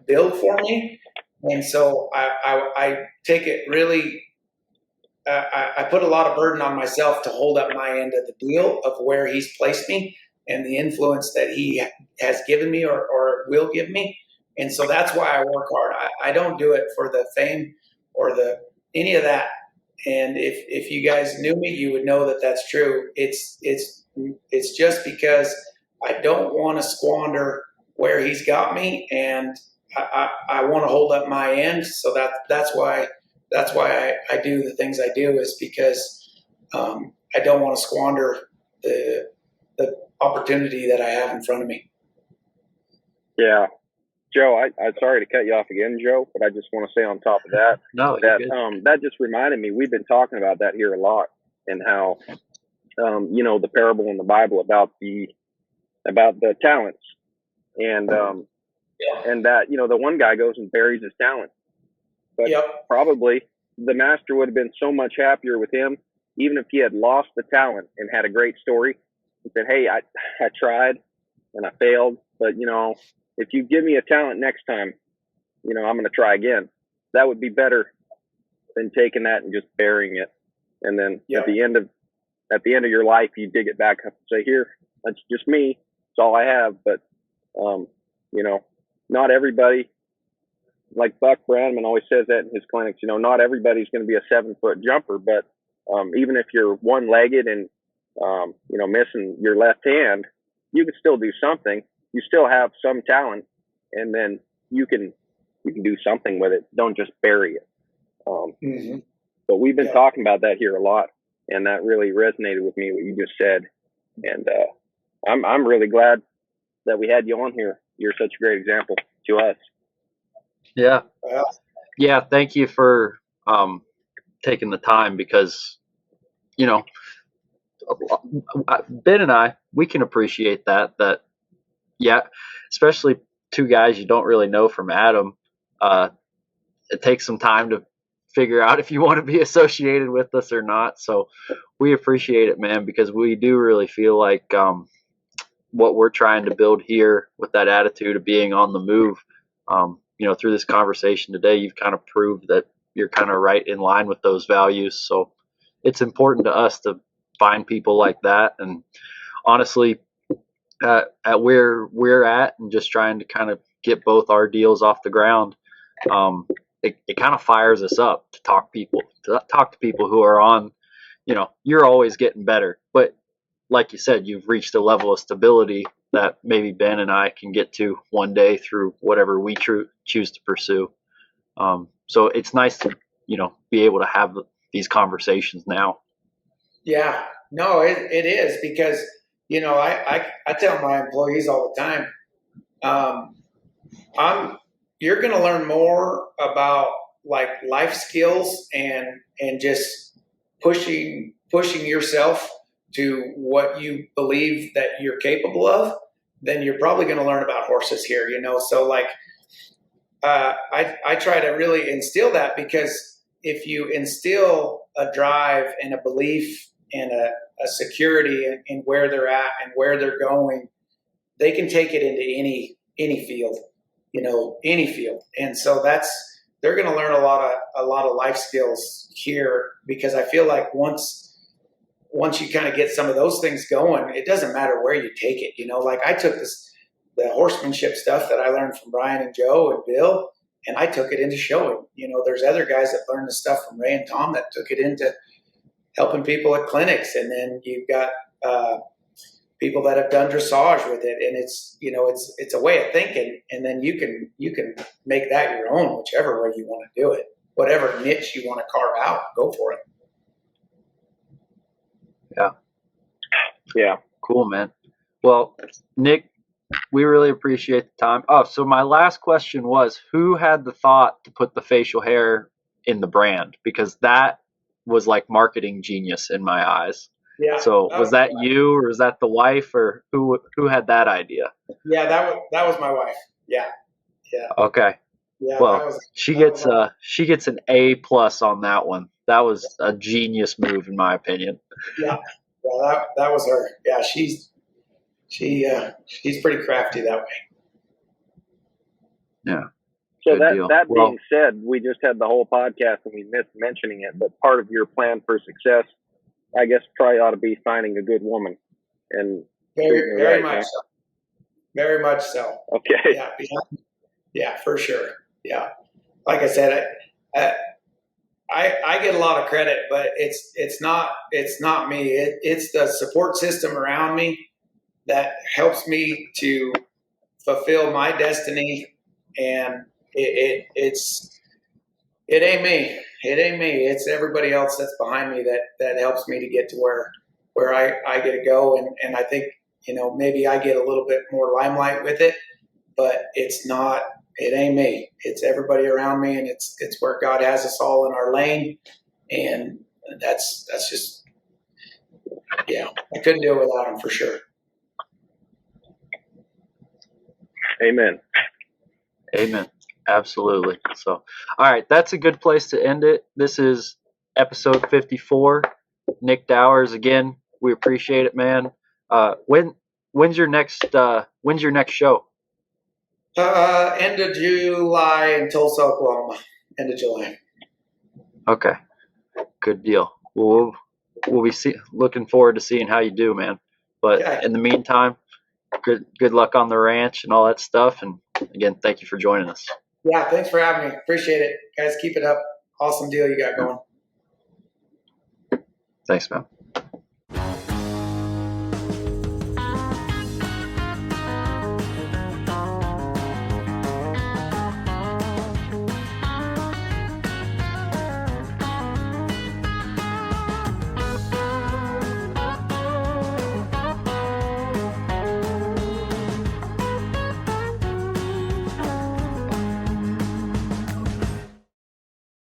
built for me. And so I take it really, I put a lot of burden on myself to hold up my end of the deal of where He's placed me and the influence that He has given me or will give me. And so that's why I work hard. I don't do it for the fame or any of that. And if you guys knew me, you would know that that's true. It's just because I don't want to squander where He's got me, and I want to hold up my end. So that's why I do the things I do, is because I don't want to squander the opportunity that I have in front of me. Yeah. Joe, I'm sorry to cut you off again, Joe, but I just want to say on top of that, that just reminded me, we've been talking about that here a lot, and how, the parable in the Bible about the talents, and that, the one guy goes and buries his talent, but probably the master would have been so much happier with him, even if he had lost the talent and had a great story and said, hey, I tried and I failed, but if you give me a talent next time, I'm going to try again. That would be better than taking that and just burying it. And then at the end of your life, you dig it back up and say, here, that's just me. It's all I have. But, not everybody, like Buck Brandman always says that in his clinics, not everybody's going to be a 7-foot jumper, but even if you're one-legged and, missing your left hand, you can still do something. You still have some talent, and then you can do something with it. Don't just bury it. But we've been talking about that here a lot, and that really resonated with me, what you just said. And I'm really glad that we had you on here. You're such a great example to us. Yeah. Thank you for taking the time, because Ben and I, we can appreciate that especially two guys you don't really know from Adam. It takes some time to figure out if you want to be associated with us or not. So we appreciate it, man, because we do really feel like what we're trying to build here with that attitude of being on the move, through this conversation today, you've kind of proved that you're kind of right in line with those values. So it's important to us to find people like that. And honestly, at where we're at and just trying to kind of get both our deals off the ground, it kind of fires us up to talk to people who are on, you're always getting better. But like you said, you've reached a level of stability that maybe Ben and I can get to one day through whatever we choose to pursue. So it's nice to, be able to have these conversations now. Yeah, no, it is, because, I tell my employees all the time, you're going to learn more about like life skills and just pushing yourself to what you believe that you're capable of, then you're probably going to learn about horses here, So like, I try to really instill that, because if you instill a drive and a belief and a security in where they're at and where they're going, they can take it into any field, any field. And so they're going to learn a lot of life skills here, because I feel like once you kind of get some of those things going, it doesn't matter where you take it. Like I took the horsemanship stuff that I learned from Bryan and Joe and Bill, and I took it into showing. There's other guys that learned the stuff from Ray and Tom that took it into helping people at clinics. And then you've got people that have done dressage with it, and it's a way of thinking. And then you can make that your own, whichever way you want to do it, whatever niche you want to carve out, go for it. Yeah. Cool, man. Well, Nick, we really appreciate the time. Oh, so my last question was, who had the thought to put the facial hair in the brand? Because that was like marketing genius in my eyes. Yeah. So was that you, or was that the wife, or who had that idea? Yeah, that was my wife. Yeah. Okay. Yeah. Well, she gets an A+ on that one. That was a genius move, in my opinion. Yeah. Well, that was her. Yeah, she's pretty crafty that way. Yeah. So that being said, we just had the whole podcast and we missed mentioning it, but part of your plan for success, I guess, probably ought to be finding a good woman. And very much so. Very much so. Okay. Yeah, for sure. Yeah. Like I said, I get a lot of credit, but it's not me. It's the support system around me that helps me to fulfill my destiny. And it ain't me. It ain't me. It's everybody else that's behind me that helps me to get to where I get to go. And I think, maybe I get a little bit more limelight with it, but it ain't me. It's everybody around me, and it's where God has us all in our lane. And that's just, I couldn't do it without him, for sure. Amen. Absolutely. So, all right, that's a good place to end it. This is episode 54. Nick Dowers, again, we appreciate it, man. When's your next show? End of July in Tulsa, Oklahoma. End of July. Okay, good deal. We'll be looking forward to seeing how you do, man. But Okay. in the meantime, good luck on the ranch and all that stuff. And again, thank you for joining us. Yeah, thanks for having me. Appreciate it. Guys, keep it up. Awesome deal you got going. Thanks, man.